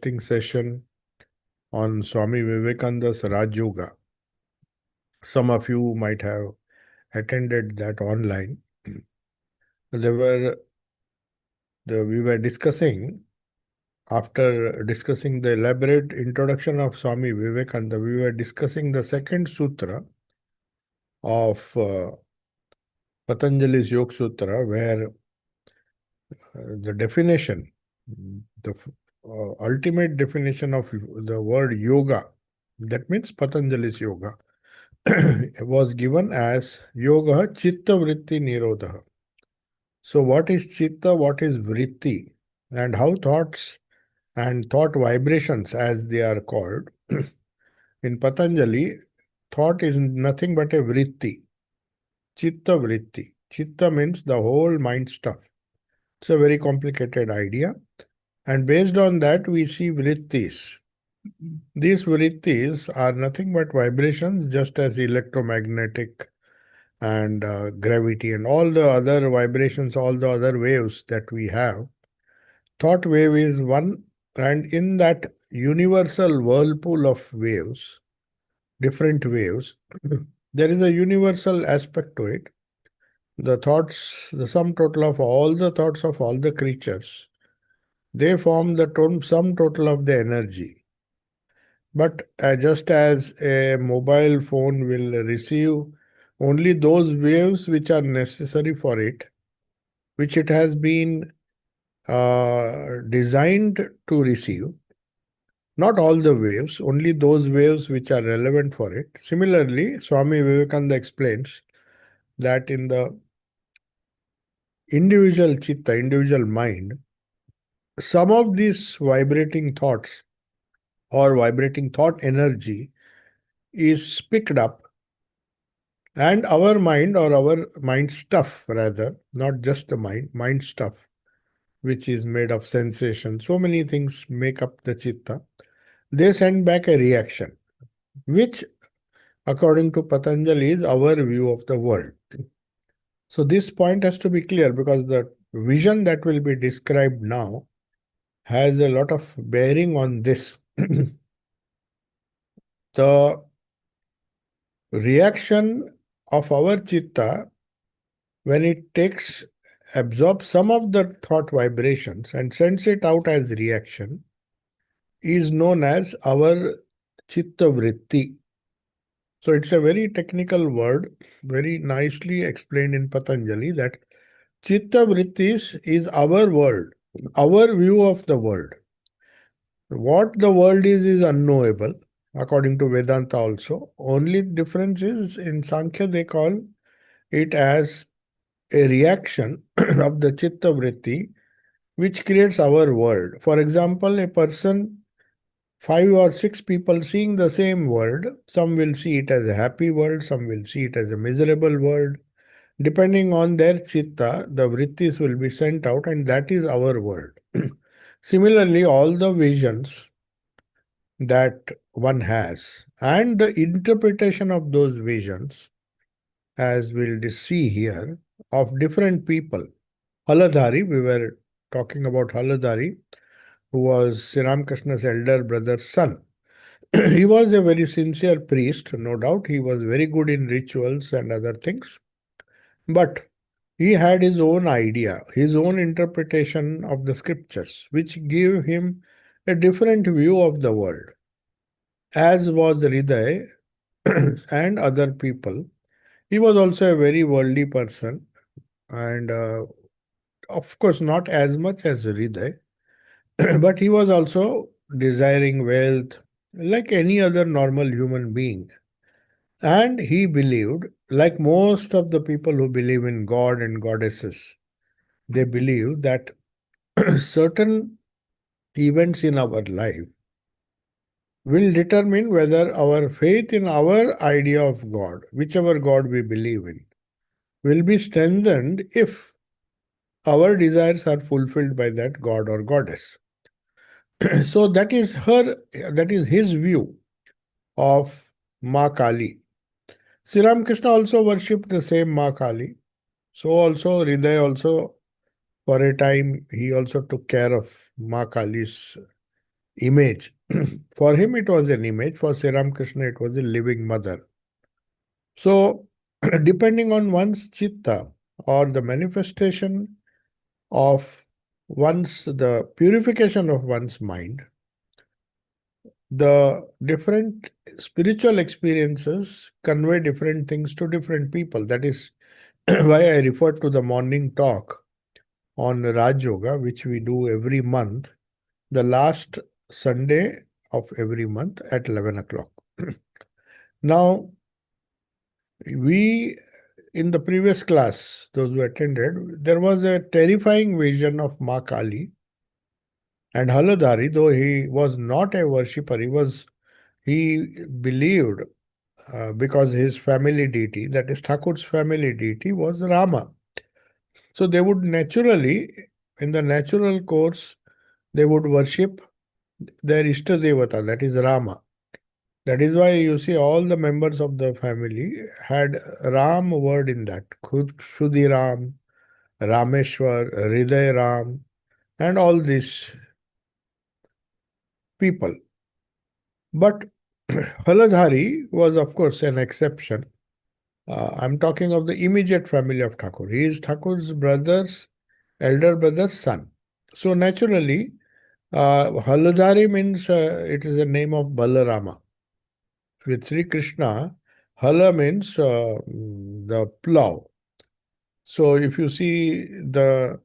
interesting session on Swami Vivekananda's Raj Yoga. Some of you might have attended that online. There were we were discussing, after discussing the elaborate introduction of Swami Vivekananda, we were discussing the second sutra of Patanjali's Yoga Sutra, where the definition, the ultimate definition of the word yoga, that means Patanjali's yoga, was given as yoga chitta vritti nirodha. So what is chitta, what is vritti, and how thoughts and thought vibrations, as they are called, in Patanjali, thought is nothing but a vritti, chitta vritti. Chitta means the whole mind stuff. It's a very complicated idea. And based on that, we see vrittis. These vrittis are nothing but vibrations, just as electromagnetic and gravity and all the other vibrations, all the other waves that we have. Thought wave is one, and in that universal whirlpool of waves, different waves, there is a universal aspect to it. The thoughts, the sum total of all the thoughts of all the creatures, they form the sum total of the energy. But just as a mobile phone will receive only those waves which are necessary for it, which it has been designed to receive, not all the waves, only those waves which are relevant for it. Similarly, Swami Vivekananda explains that in the individual chitta, individual mind, some of these vibrating thoughts or vibrating thought energy is picked up, and our mind, or our mind stuff rather, not just the mind stuff, which is made of sensation, so many things make up the chitta, they send back a reaction, which according to Patanjali is our view of the world. So this point has to be clear, because the vision that will be described now has a lot of bearing on this. The reaction of our chitta, when it absorbs some of the thought vibrations and sends it out as reaction, is known as our chitta vritti. So it's a very technical word, very nicely explained in Patanjali, that chitta vrittis is our world, our view of the world. What the world is unknowable, according to Vedanta also. Only difference is in Sankhya they call it as a reaction of the chitta vritti, which creates our world. For example, a person, 5 or 6 people seeing the same world, some will see it as a happy world, some will see it as a miserable world. Depending on their chitta, the vrittis will be sent out, and that is our world. Similarly, all the visions that one has and the interpretation of those visions, as we'll see here, of different people. Haladhari, we were talking about Haladhari, who was Sri Ramakrishna's elder brother's son. He was a very sincere priest, no doubt. He was very good in rituals and other things. But he had his own idea, his own interpretation of the scriptures, which gave him a different view of the world, as was Hriday and other people. He was also a very worldly person, and of course, not as much as Hriday, but he was also desiring wealth like any other normal human being. And he believed, like most of the people who believe in God and goddesses, they believe that certain events in our life will determine whether our faith in our idea of God, whichever God we believe in, will be strengthened if our desires are fulfilled by that God or goddess. So that is his view of Ma Kali. Sri Ramakrishna also worshipped the same Ma Kali. So also Hriday also, for a time, he also took care of Ma Kali's image. For him, it was an image. For Sri Ramakrishna, it was a living mother. So, depending on one's chitta or the manifestation of the purification of one's mind, the different spiritual experiences convey different things to different people. That is why I referred to the morning talk on Raj Yoga, which we do every month, the last Sunday of every month at 11 o'clock. Now, we, in the previous class, those who attended, there was a terrifying vision of Ma Kali and Haladhari, though he was not a worshipper, he believed because his family deity, that is Thakur's family deity, was Rama. So they would naturally, in the natural course, they would worship their Ishta Devata, that is Rama. That is why you see all the members of the family had Ram word in that. Shuddhi Ram, Rameshwar, Hriday Ram, and all these people. But Haladhari was, of course, an exception. I'm talking of the immediate family of Thakur. He is Thakur's elder brother's son. So naturally, Haladhari means it is a name of Balarama. With Sri Krishna, Hala means the plow. So if you see the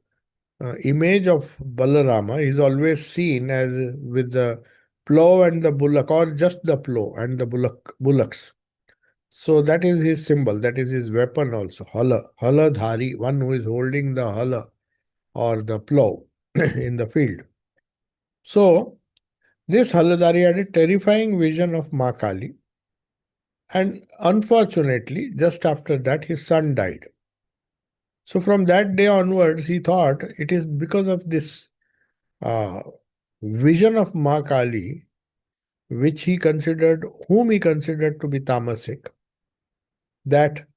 image of Balarama, he is always seen as with the plow and the bullock, or just the plow and the bullocks. So that is his symbol, that is his weapon also. Hala dhari, one who is holding the hala or the plow in the field. So this Haladhari had a terrifying vision of Ma Kali. And unfortunately, just after that, his son died. So from that day onwards, he thought it is because of this uh, vision of Ma Kali, whom he considered to be tamasic, that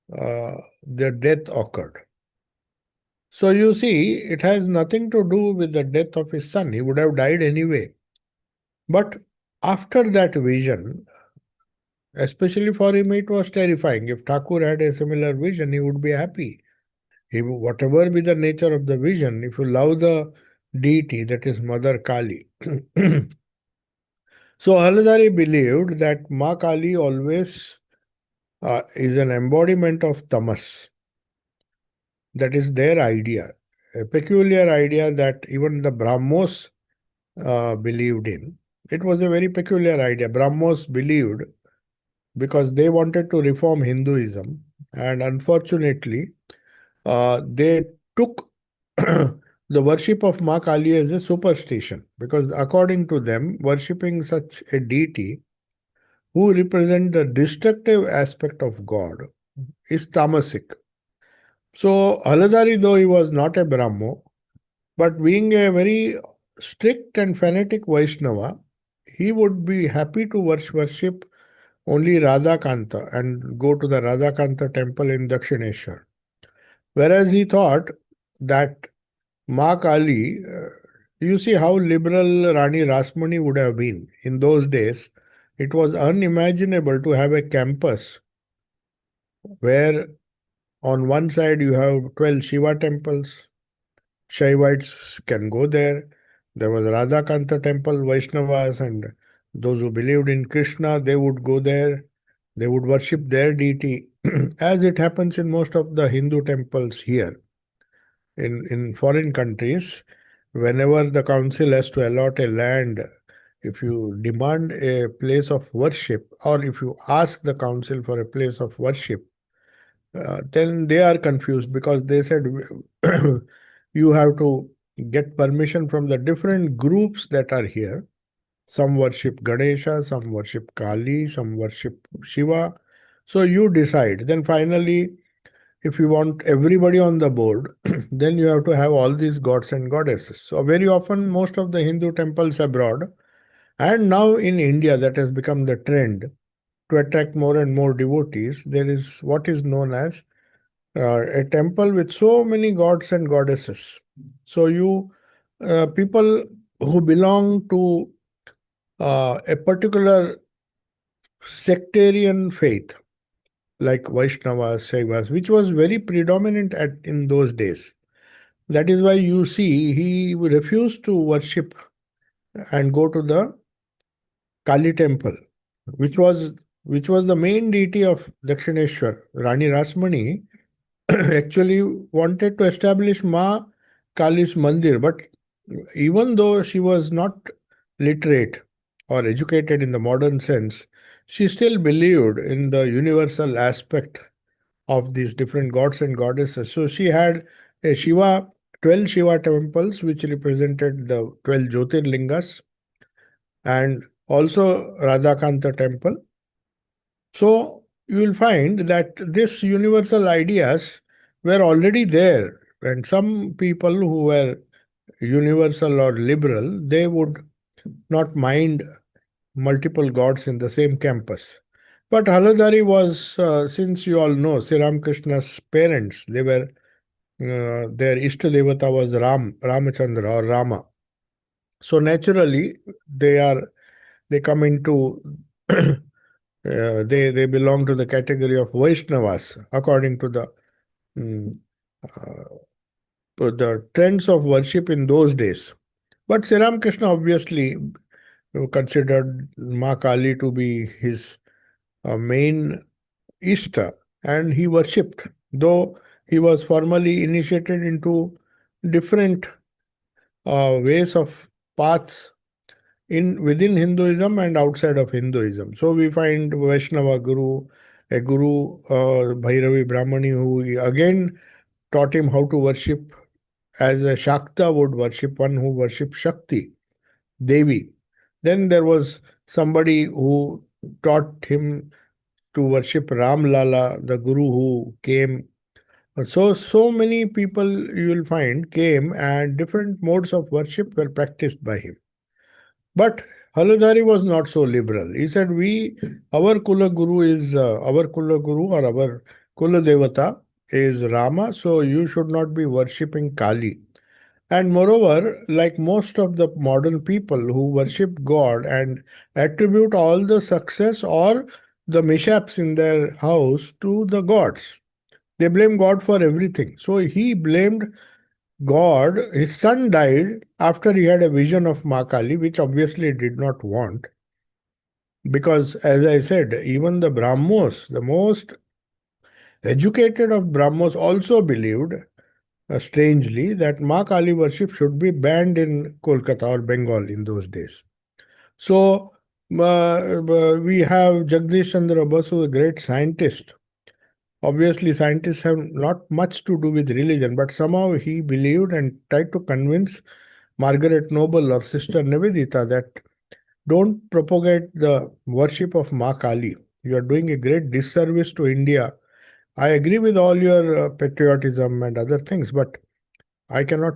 the death occurred. So you see, it has nothing to do with the death of his son. He would have died anyway. But after that vision, especially for him, it was terrifying. If Thakur had a similar vision, he would be happy. Whatever be the nature of the vision, if you love the deity, that is Mother Kali. So Haladhari believed that Ma Kali always is an embodiment of tamas. That is their idea, a peculiar idea that even the Brahmos believed in. It was a very peculiar idea. Brahmos believed because they wanted to reform Hinduism, and unfortunately, they took the worship of Ma Kali as a superstition, because according to them, worshipping such a deity who represent the destructive aspect of God is tamasic. So Haladhari, though he was not a Brahmo, but being a very strict and fanatic Vaishnava, he would be happy to worship only Radha Kanta and go to the Radha Kanta temple in Dakshineshwar. Whereas he thought that Ma Kali, you see how liberal Rani Rasmani would have been in those days. It was unimaginable to have a campus where on one side you have 12 Shiva temples. Shaivites can go there. There was Radhakanta temple, Vaishnavas, and those who believed in Krishna, they would go there. They would worship their deity, as it happens in most of the Hindu temples here. In foreign countries, whenever the council has to allot a land, if you demand a place of worship, or if you ask the council for a place of worship, then they are confused, because they said you have to get permission from the different groups that are here. Some worship Ganesha, some worship Kali, some worship Shiva. So you decide. Then finally, if you want everybody on the board, then you have to have all these gods and goddesses. So very often, most of the Hindu temples abroad, and now in India, that has become the trend to attract more and more devotees. There is what is known as a temple with so many gods and goddesses. So people who belong to a particular sectarian faith like Vaishnavas, Shaivas, which was very predominant in those days. That is why you see he refused to worship and go to the Kali temple, which was which was the main deity of Dakshineshwar. Rani Rasmani actually wanted to establish Ma Kali's mandir, but even though she was not literate or educated in the modern sense, she still believed in the universal aspect of these different gods and goddesses. So she had a 12 Shiva temples, which represented the 12 Jyotirlingas, and also Radhakanta temple. So you will find that these universal ideas were already there, and some people who were universal or liberal, they would not mind multiple gods in the same campus. But Haladari was, since you all know, Sri Ramakrishna's parents, they were their Ishta Devata was Ramachandra or Rama. So naturally, they come into they belong to the category of Vaishnavas according to mm, the trends of worship in those days. But Sri Ramakrishna obviously considered Ma Kali to be his main Ishta, and he worshipped, though he was formally initiated into different ways of paths in within Hinduism and outside of Hinduism. So we find Vaishnava Guru, a Guru, Bhairavi Brahmani, who again taught him how to worship as a Shakta would worship, one who worships Shakti, Devi. Then there was somebody who taught him to worship Ram Lala, the Guru who came. So many people you will find came and different modes of worship were practiced by him. But Haladari was not so liberal. He said, our Kula Guru is our Kula Guru or our Kula Devata is Rama, so you should not be worshipping Kali. And moreover, like most of the modern people who worship God and attribute all the success or the mishaps in their house to the gods, they blame God for everything. So he blamed God. His son died after he had a vision of Ma Kali, which obviously he did not want. Because, as I said, even the Brahmos, the most educated of Brahmos, also believed strangely, that Ma Kali worship should be banned in Kolkata or Bengal in those days. So we have Jagdish Chandra Basu, a great scientist. Obviously, scientists have not much to do with religion, but somehow he believed and tried to convince Margaret Noble or Sister Nivedita that don't propagate the worship of Ma Kali. You are doing a great disservice to India. I agree with all your patriotism and other things, but I cannot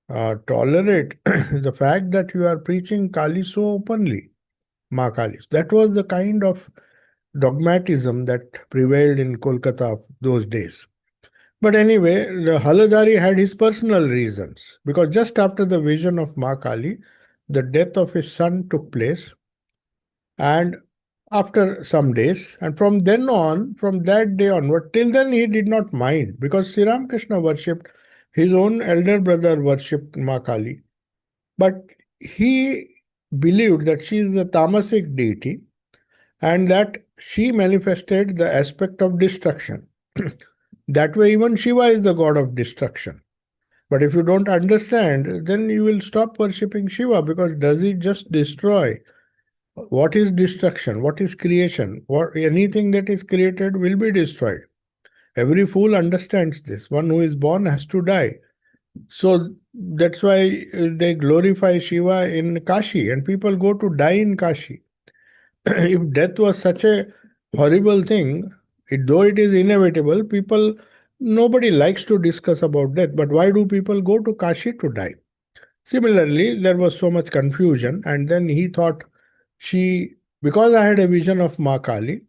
tolerate the fact that you are preaching Kali so openly, Ma Kali. That was the kind of dogmatism that prevailed in Kolkata of those days. But anyway, the Haladari had his personal reasons because just after the vision of Ma Kali, the death of his son took place, and after some days, and from then on, from that day onward, till then he did not mind because Sri Ramakrishna worshipped, his own elder brother worshipped Ma Kali. But he believed that she is a tamasic deity and that she manifested the aspect of destruction. That way, even Shiva is the god of destruction. But if you don't understand, then you will stop worshipping Shiva because does he just destroy? What is destruction? What is creation? Anything that is created will be destroyed. Every fool understands this. One who is born has to die. So that's why they glorify Shiva in Kashi and people go to die in Kashi. If death was such a horrible thing, though it is inevitable, nobody likes to discuss about death. But why do people go to Kashi to die? Similarly, there was so much confusion, and then he thought because I had a vision of Ma Kali,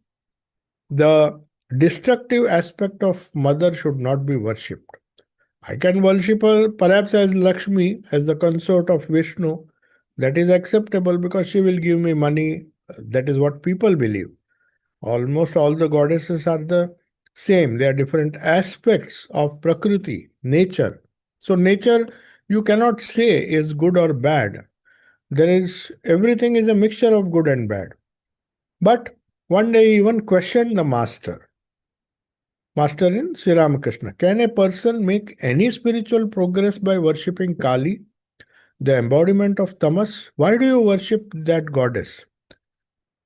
the destructive aspect of mother should not be worshipped. I can worship her perhaps as Lakshmi, as the consort of Vishnu, That is acceptable because she will give me money. That is what people believe. Almost all the goddesses are the same. They are different aspects of Prakriti, nature. So, nature you cannot say is good or bad. There is everything is a mixture of good and bad. But one day he even questioned the master in Sri Ramakrishna. Can a person make any spiritual progress by worshipping Kali, the embodiment of tamas? Why do you worship that goddess?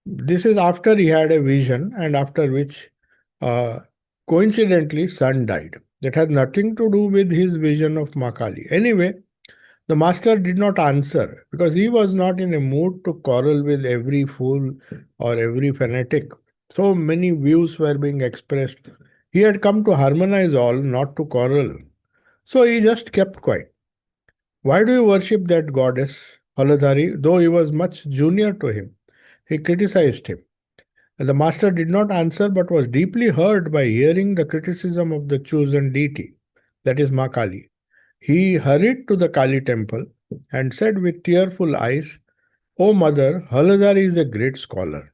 This is after he had a vision, and after which, uh, coincidentally, son died. That had nothing to do with his vision of Makali. Anyway, the master did not answer because he was not in a mood to quarrel with every fool or every fanatic. So many views were being expressed. He had come to harmonize all, not to quarrel. So he just kept quiet. Why do you worship that goddess, Haladhari, though he was much junior to him? He criticized him. And the master did not answer but was deeply hurt by hearing the criticism of the chosen deity, that is Ma Kali. He hurried to the Kali temple and said with tearful eyes, O mother, Haladhari is a great scholar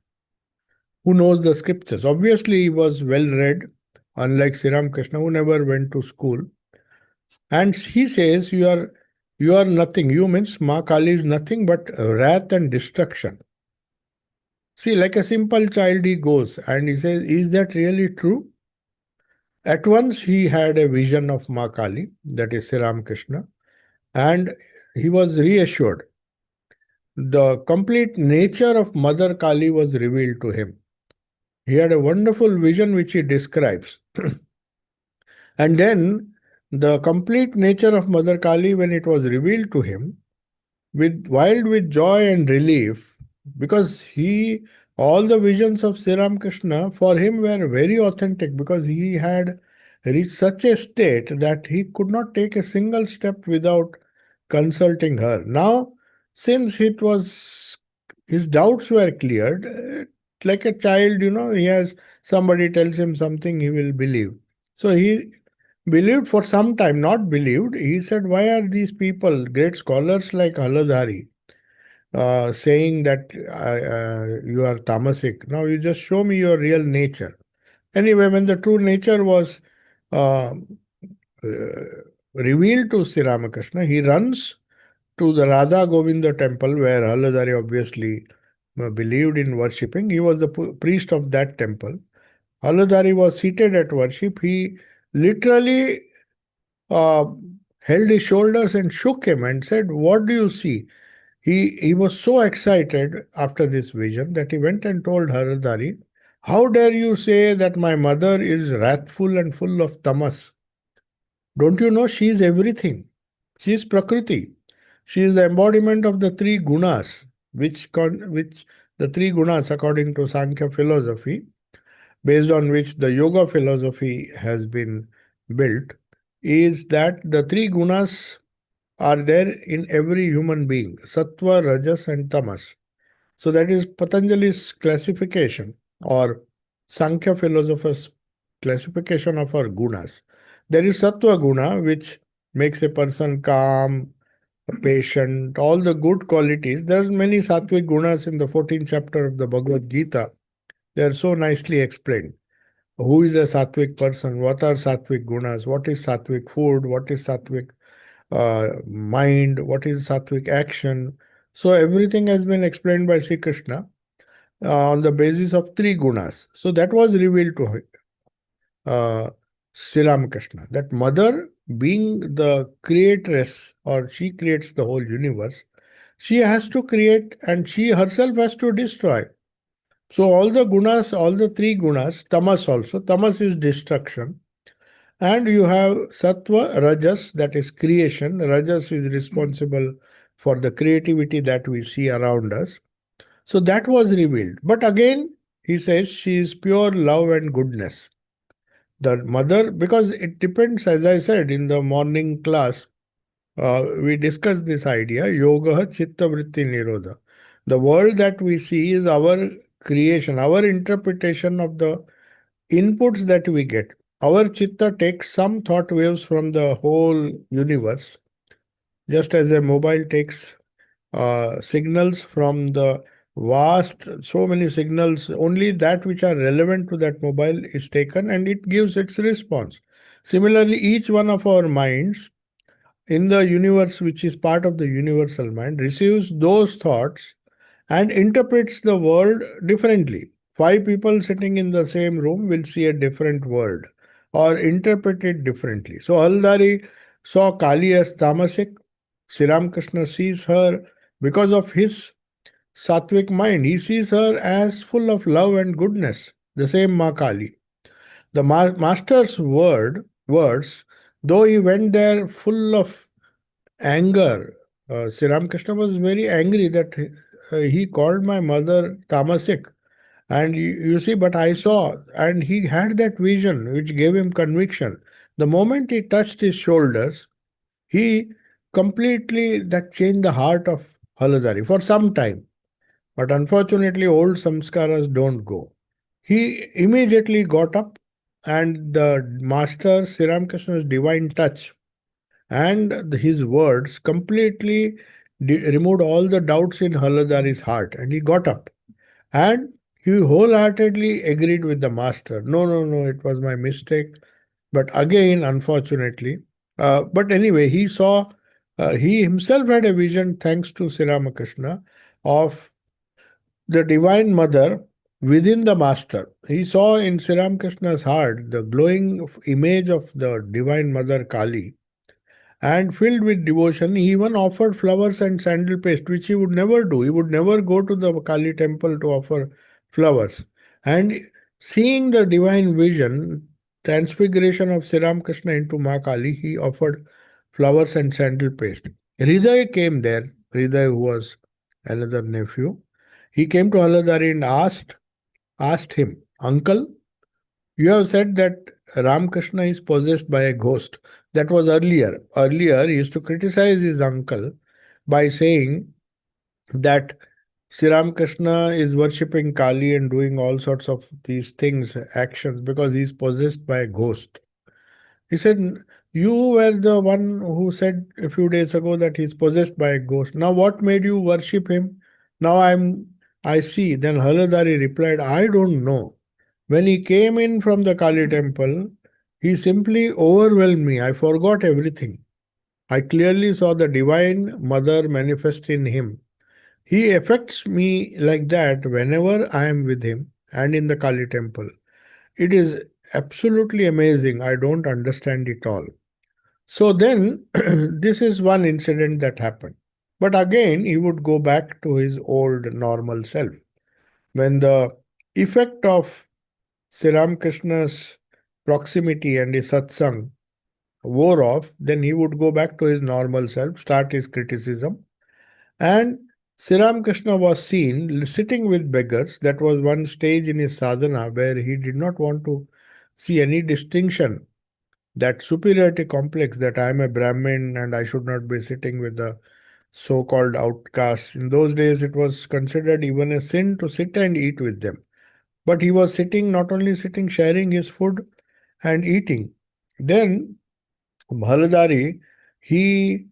who knows the scriptures. Obviously, he was well read, unlike Sriram Krishna, who never went to school. And he says, you are nothing. You means Ma Kali is nothing but wrath and destruction. See, like a simple child, he goes and he says, is that really true? At once, he had a vision of Ma Kali, that is Sri Krishna, and he was reassured. The complete nature of Mother Kali was revealed to him. He had a wonderful vision which he describes. And then, the complete nature of Mother Kali, when it was revealed to him, wild with joy and relief, because he all the visions of Sri Krishna for him were very authentic because he had reached such a state that he could not take a single step without consulting her. Now, since it was his doubts were cleared, like a child, he has somebody tells him something, he will believe. So he believed for some time, not believed. He said, why are these people, great scholars like Haladhari, saying that you are tamasic? Now you just show me your real nature. Anyway, when the true nature was uh, revealed to Sri Ramakrishna, he runs to the Radha Govinda temple where Haladhari obviously believed in worshipping. He was the priest of that temple. Haladhari was seated at worship. He literally uh, held his shoulders and shook him and said, what do you see? He was so excited after this vision that he went and told Haladhari, how dare you say that my mother is wrathful and full of tamas? Don't you know she is everything? She is Prakriti. She is the embodiment of the three gunas, which the three gunas, according to Sankhya philosophy, based on which the yoga philosophy has been built, is that the three gunas are there in every human being: sattva, rajas, and tamas. So that is Patanjali's classification, or Sankhya philosophers' classification of our gunas. There is sattva guna, which makes a person calm, patient, all the good qualities. There's many sattvic gunas in the 14th chapter of the Bhagavad Gita. They are so nicely explained. Who is a sattvic person? What are sattvic gunas? What is sattvic food? What is sattvic mind? What is sattvic action? So everything has been explained by Sri Krishna on the basis of three gunas. So that was revealed to Sri Ramakrishna. That mother, being the creatress, or she creates the whole universe, she has to create and she herself has to destroy. So all the gunas, all the three gunas, tamas also, tamas is destruction. And you have sattva, rajas, that is creation. Rajas is responsible for the creativity that we see around us. So that was revealed. But again, he says she is pure love and goodness. The mother, because it depends, as I said in the morning class, we discussed this idea, yoga chitta vritti nirodha. The world that we see is our creation, our interpretation of the inputs that we get. Our chitta takes some thought waves from the whole universe, just as a mobile takes signals from the vast, so many signals, only that which are relevant to that mobile is taken and it gives its response. Similarly, each one of our minds in the universe, which is part of the universal mind, receives those thoughts and interprets the world differently. Five people sitting in the same room will see a different world or interpret it differently. So Haldari saw Kali as tamasic. Sri Ramakrishna sees her because of his sattvic mind. He sees her as full of love and goodness. The same Ma Kali. The master's words, though he went there full of anger. Sri Ramakrishna was very angry that he called my mother Tamasik. And you see, but I saw, and he had that vision which gave him conviction. The moment he touched his shoulders, he completely, that changed the heart of Haladari for some time. But unfortunately, old samskaras don't go. He immediately got up, and the master, Sri Ramakrishna's divine touch, and his words completely removed all the doubts in Haladari's heart. And he got up and he wholeheartedly agreed with the master. No, no, no, it was my mistake. But again, unfortunately, but anyway, he himself had a vision, thanks to Sri Ramakrishna, of the Divine Mother within the Master. He saw in Sri Ramakrishna's heart the glowing image of the Divine Mother Kali, and filled with devotion, he even offered flowers and sandal paste, which he would never do. He would never go to the Kali temple to offer flowers. And seeing the divine vision, transfiguration of Sri Ramakrishna into Ma Kali, he offered flowers and sandal paste. Hriday came there, Hriday, who was another nephew. He came to Haladari and asked him, Uncle, you have said that Ramakrishna is possessed by a ghost. That was earlier. Earlier, he used to criticize his uncle by saying that Sri Ramakrishna is worshipping Kali and doing all sorts of these things, actions, because he is possessed by a ghost. He said, you were the one who said a few days ago that he's possessed by a ghost. Now, what made you worship him? Now I see. Then Haladari replied, I don't know. When he came in from the Kali temple, he simply overwhelmed me. I forgot everything. I clearly saw the divine mother manifest in him. He affects me like that whenever I am with him and in the Kali temple. It is absolutely amazing. I don't understand it all. So then, this is one incident that happened. But again, he would go back to his old normal self. When the effect of Sri Ramakrishna's proximity and his satsang wore off, then he would go back to his normal self, start his criticism. And Sri Ramakrishna was seen sitting with beggars. That was one stage in his sadhana where he did not want to see any distinction, that superiority complex that I am a Brahmin and I should not be sitting with the so called outcasts. In those days, it was considered even a sin to sit and eat with them. But he was sitting, not only sitting, sharing his food and eating. Then Bhaladari, he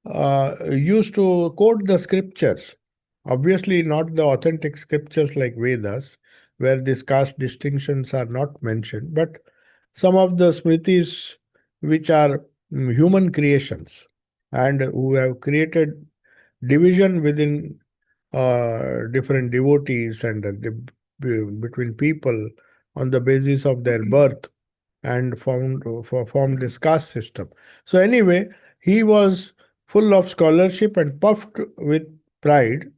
used to quote the scriptures. Obviously, not the authentic scriptures like Vedas, where these caste distinctions are not mentioned, but some of the smritis which are human creations and who have created division within different devotees and between people on the basis of their birth and formed this caste system. So anyway, he was full of scholarship and puffed with pride,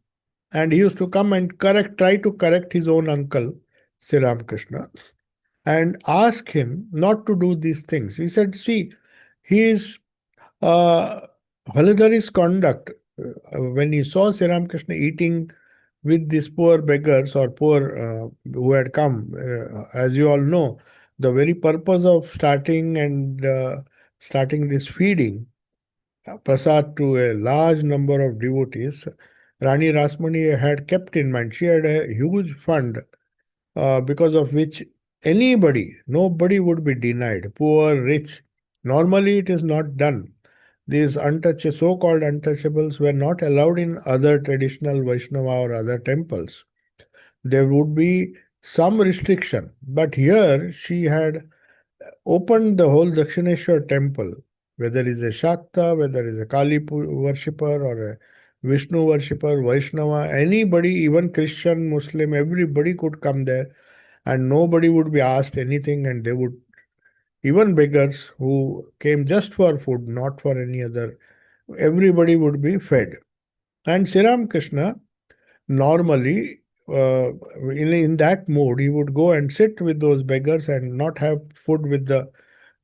and he used to come and try to correct his own uncle, Sri Ramakrishna, and ask him not to do these things. He said, see, he is uh, Haladari's conduct, when he saw Sri Ramakrishna eating with these poor beggars or poor who had come, as you all know, the very purpose of starting this feeding prasad to a large number of devotees, Rani Rasmani had kept in mind. She had a huge fund because of which nobody would be denied, poor, rich. Normally, it is not done. These so-called untouchables were not allowed in other traditional Vaishnava or other temples. There would be some restriction. But here she had opened the whole Dakshineshwar temple, whether it's a Shakta, whether it's a Kali worshipper or a Vishnu worshipper, Vaishnava, anybody, even Christian, Muslim, everybody could come there and nobody would be asked anything, and they would, even beggars who came just for food, not for any other, everybody would be fed. And Sri Krishna normally, in that mood, he would go and sit with those beggars and not have food with the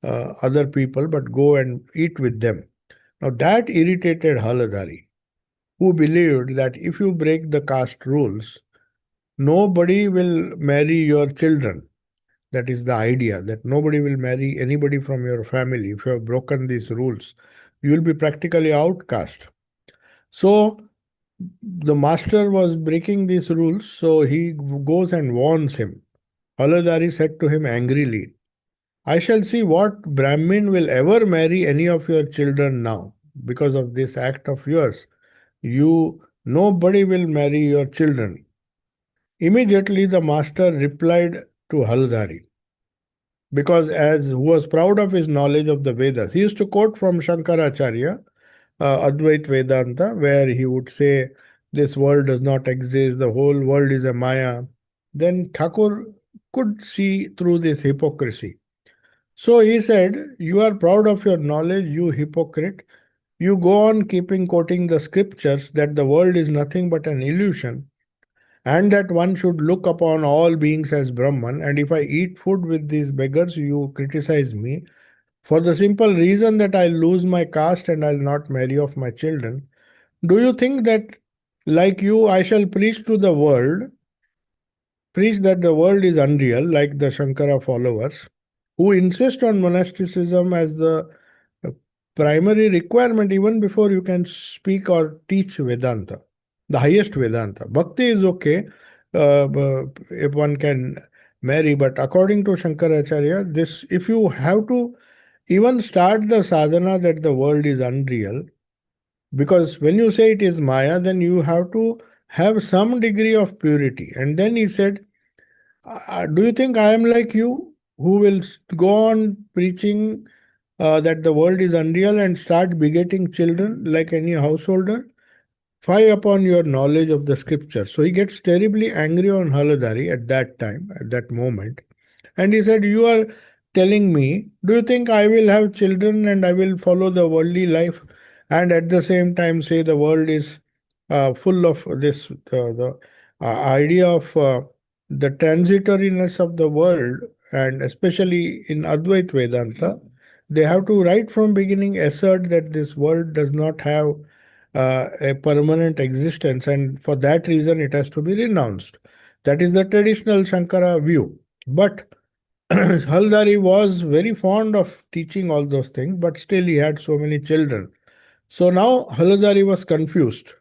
other people, but go and eat with them. Now that irritated Haladari, who believed that if you break the caste rules, nobody will marry your children. That is the idea, that nobody will marry anybody from your family. If you have broken these rules, you will be practically outcast. So the master was breaking these rules, so he goes and warns him. Haladari said to him angrily, I shall see what Brahmin will ever marry any of your children now. Because of this act of yours, nobody will marry your children. Immediately the master replied to Haladari, because as who was proud of his knowledge of the Vedas, he used to quote from Shankaracharya, Advait Vedanta, where he would say, this world does not exist, the whole world is a Maya. Then Thakur could see through this hypocrisy. So he said, you are proud of your knowledge, you hypocrite. You go on keeping quoting the scriptures that the world is nothing but an illusion, and that one should look upon all beings as Brahman. And if I eat food with these beggars, you criticize me for the simple reason that I'll lose my caste and I'll not marry off my children. Do you think that, like you, I shall preach to the world, preach that the world is unreal, like the Shankara followers, who insist on monasticism as the primary requirement even before you can speak or teach Vedanta, the highest Vedanta. Bhakti is okay if one can marry, but according to Shankaracharya, this if you have to even start the sadhana that the world is unreal, because when you say it is Maya, then you have to have some degree of purity. And then he said, do you think I am like you, who will go on preaching that the world is unreal and start begetting children like any householder? Fie upon your knowledge of the scripture. So he gets terribly angry on Haladari at that time, at that moment. And he said, you are telling me, do you think I will have children and I will follow the worldly life and at the same time say the world is full of this, the idea of the transitoriness of the world, and especially in Advait Vedanta, they have to right from beginning assert that this world does not have a permanent existence, and for that reason it has to be renounced. That is the traditional Shankara view. But Haldari was very fond of teaching all those things, but still he had so many children. So now Haldari was confused.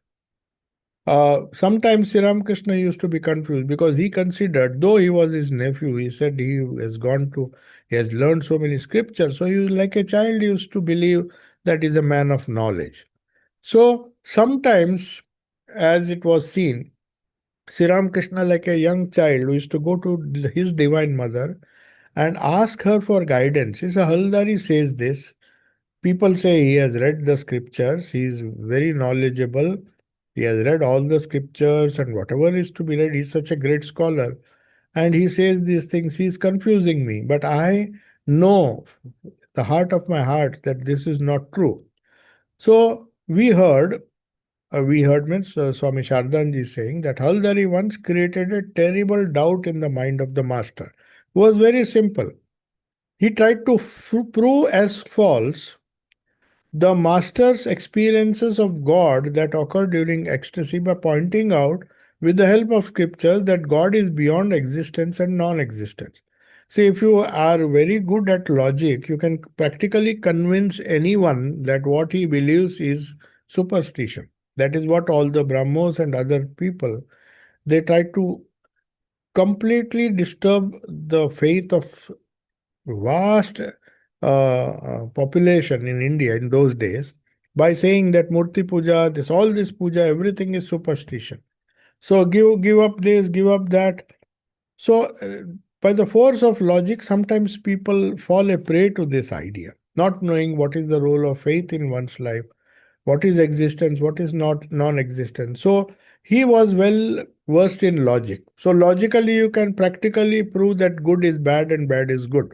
Sometimes Sri Ramakrishna used to be confused because he considered, though he was his nephew, he said he has learned so many scriptures. So he was like a child, he used to believe that he's a man of knowledge. So sometimes, as it was seen, Sri Ramakrishna, like a young child, used to go to his divine mother and ask her for guidance. He said, Haldari says this. People say he has read the scriptures, he is very knowledgeable, he has read all the scriptures and whatever is to be read, he's such a great scholar. And he says these things, he's confusing me. But I know, the heart of my heart, that this is not true. So we heard means Swami Shardanji saying that Haldari once created a terrible doubt in the mind of the master. It was very simple. He tried to prove as false the master's experiences of God that occur during ecstasy by pointing out, with the help of scriptures, that God is beyond existence and non existence. See, if you are very good at logic, you can practically convince anyone that what he believes is superstition. That is what all the Brahmos and other people, they try to completely disturb the faith of vast population in India in those days. by saying that Murti Puja, this puja, everything is superstition. So give up this, give up that. So by the force of logic, sometimes people fall a prey to this idea, not knowing what is the role of faith in one's life, what is existence, what is not non-existence. So he was well versed in logic. So logically, you can practically prove that good is bad and bad is good.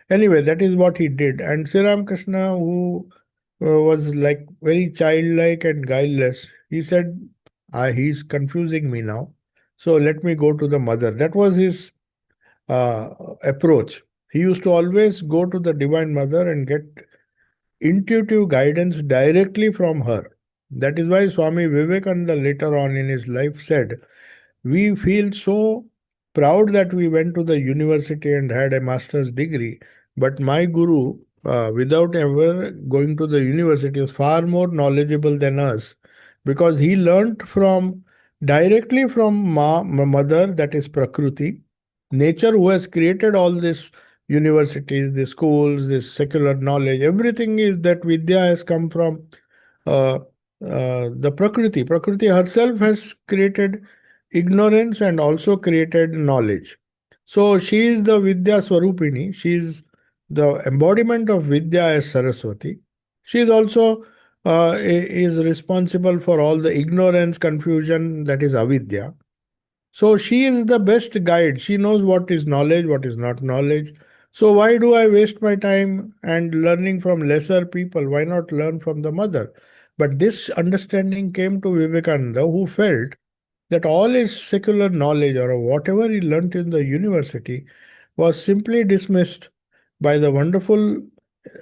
Anyway, that is what he did. And Sri Ramakrishna, who was like very childlike and guileless, he said, he's confusing me now. So let me go to the mother. That was his uh, approach. He used to always go to the Divine Mother and get intuitive guidance directly from her. That is why Swami Vivekananda later on in his life said, we feel so proud that we went to the university and had a master's degree, but my guru, without ever going to the university, was far more knowledgeable than us because he learnt from directly from mother, that is Prakruti, nature, who has created all this universities, the schools, this secular knowledge. Everything is that Vidya has come from uh, the Prakriti. Prakriti herself has created ignorance and also created knowledge. So she is the Vidya Swarupini. She is the embodiment of Vidya as Saraswati. She is also is responsible for all the ignorance, confusion, that is avidya. So she is the best guide. She knows what is knowledge, what is not knowledge. So why do I waste my time and learning from lesser people? Why not learn from the mother? But this understanding came to Vivekananda, who felt that all his secular knowledge or whatever he learnt in the university was simply dismissed by the wonderful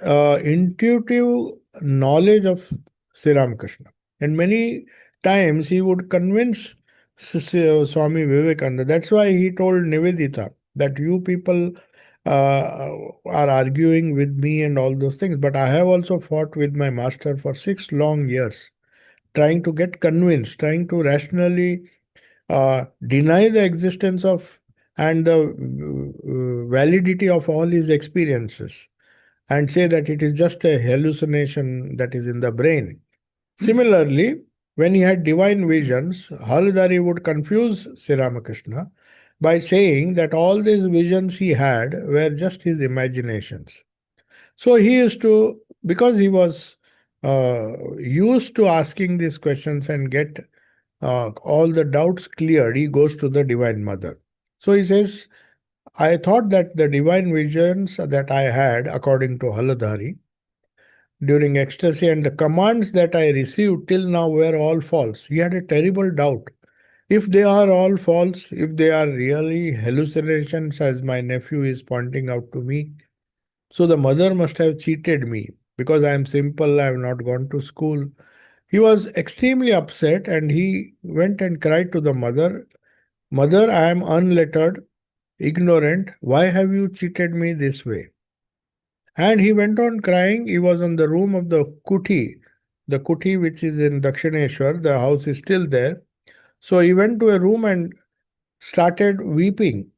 intuitive knowledge of Sri Ramakrishna. And many times he would convince Swami Vivekananda. That's why he told Nivedita that you people are arguing with me and all those things. But I have also fought with my master for 6 long years, trying to get convinced, trying to rationally deny the existence of and the validity of all his experiences and say that it is just a hallucination that is in the brain. Similarly, when he had divine visions, Haladari would confuse Sri Ramakrishna by saying that all these visions he had were just his imaginations. So he used to, because he was used to asking these questions and get all the doubts cleared, he goes to the Divine Mother. So he says, I thought that the divine visions that I had, according to Haladari, during ecstasy and the commands that I received till now were all false. He had a terrible doubt. If they are all false, if they are really hallucinations, as my nephew is pointing out to me, so the mother must have cheated me because I am simple, I have not gone to school. He was extremely upset and he went and cried to the mother, Mother, I am unlettered, ignorant. Why have you cheated me this way? And he went on crying. He was on the room of the kuti which is in Dakshineshwar. The house is still there. So he went to a room and started weeping,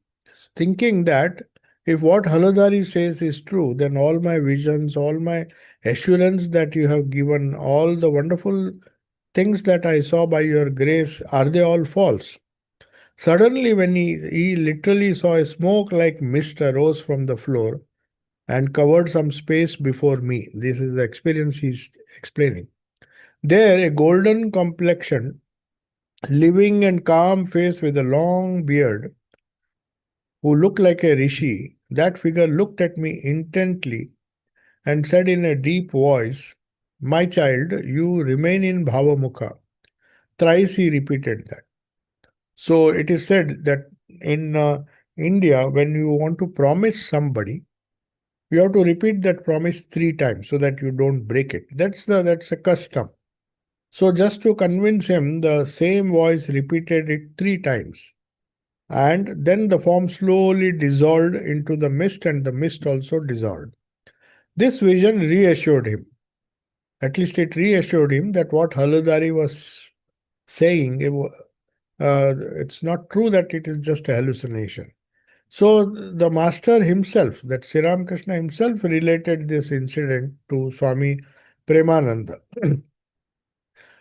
thinking that if what Haladari says is true, then all my visions, all my assurance that you have given, all the wonderful things that I saw by your grace, are they all false? Suddenly, when he literally saw a smoke like mist arose from the floor and covered some space before me. This is the experience he's explaining. There, a golden complexion, living and calm face with a long beard, who looked like a rishi, that figure looked at me intently and said in a deep voice, My child, you remain in Bhavamukha. Thrice he repeated that. So it is said that in India, when you want to promise somebody, you have to repeat that promise 3 times so that you don't break it. That's a custom. So just to convince him, the same voice repeated it 3 times. And then the form slowly dissolved into the mist, and the mist also dissolved. This vision reassured him. At least it reassured him that what Haludari was saying, it's not true that it is just a hallucination. So the master himself, that Sri Ramakrishna himself, related this incident to Swami Premananda.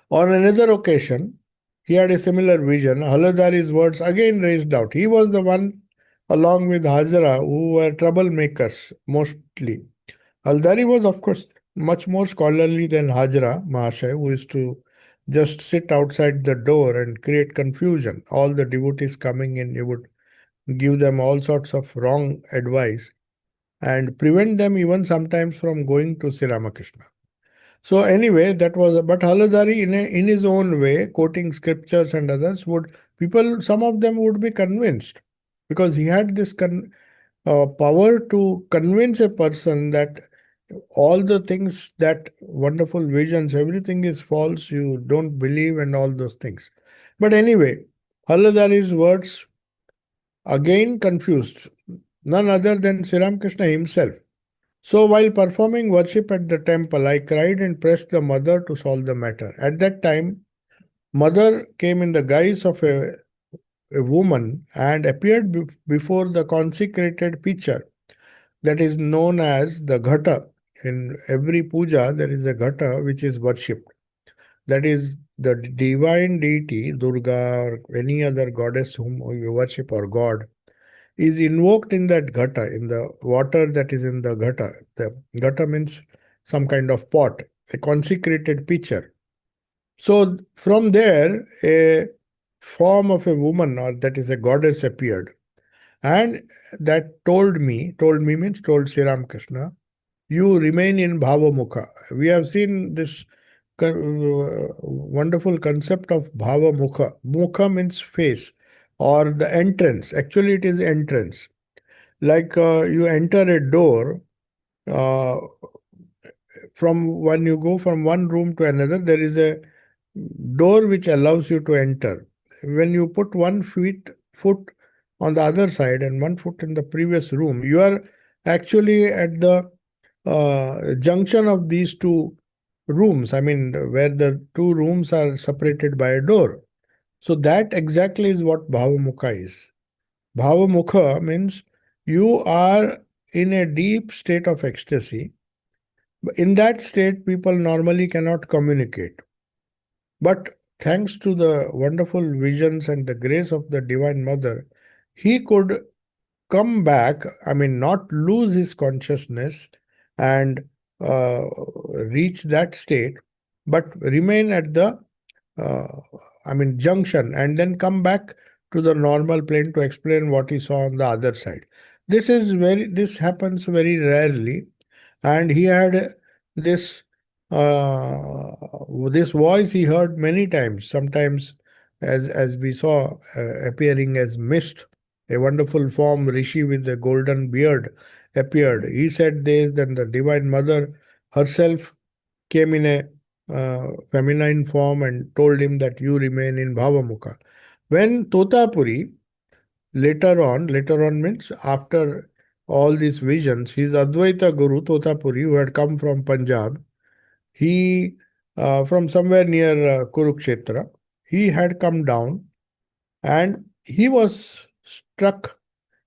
On another occasion, he had a similar vision. Haladari's words again raised doubt. He was the one, along with Hazara, who were troublemakers mostly. Haladari was, of course, much more scholarly than Hajra Mahashay, who used to just sit outside the door and create confusion. All the devotees coming in, he would give them all sorts of wrong advice and prevent them even sometimes from going to Sri Ramakrishna. So anyway, that was, but Haladari in his own way, quoting scriptures and others, would people, some of them would be convinced because he had this power to convince a person that all the things, that wonderful visions, everything is false, you don't believe, and all those things. But anyway, Haladari's words again confused none other than Sri Ramakrishna himself. So while performing worship at the temple, I cried and pressed the mother to solve the matter. At that time, mother came in the guise of a woman and appeared before the consecrated pitcher that is known as the ghata. In every puja, there is a ghata which is worshipped. That is the divine deity, Durga or any other goddess whom you worship or god, is invoked in that ghata, in the water that is in the ghata. The ghata means some kind of pot, a consecrated pitcher. So from there, a form of a woman, or that is a goddess, appeared. And that told me means told Sri Ramakrishna, you remain in Bhava Mukha. We have seen this wonderful concept of Bhava Mukha. Mukha means face or the entrance. Actually, it is entrance. Like you enter a door, uh, from when you go from one room to another, there is a door which allows you to enter. When you put foot on the other side and one foot in the previous room, you are actually at the junction of these two rooms. I mean, where the two rooms are separated by a door. So that exactly is what Bhavamukha is. Bhavamukha means you are in a deep state of ecstasy. In that state, people normally cannot communicate. But thanks to the wonderful visions and the grace of the Divine Mother, he could come back, I mean, not lose his consciousness and reach that state, but remain at the, uh, junction and then come back to the normal plane to explain what he saw on the other side. This happens very rarely, and he had this uh, this voice he heard many times, sometimes as we saw appearing as mist. A wonderful form, rishi with a golden beard, appeared. He said this, then the Divine Mother herself came in a feminine form and told him that you remain in Bhavamukha. When Totapuri, later on means after all these visions, his Advaita Guru Totapuri, who had come from Punjab, he from somewhere near Kurukshetra, he had come down and he was struck.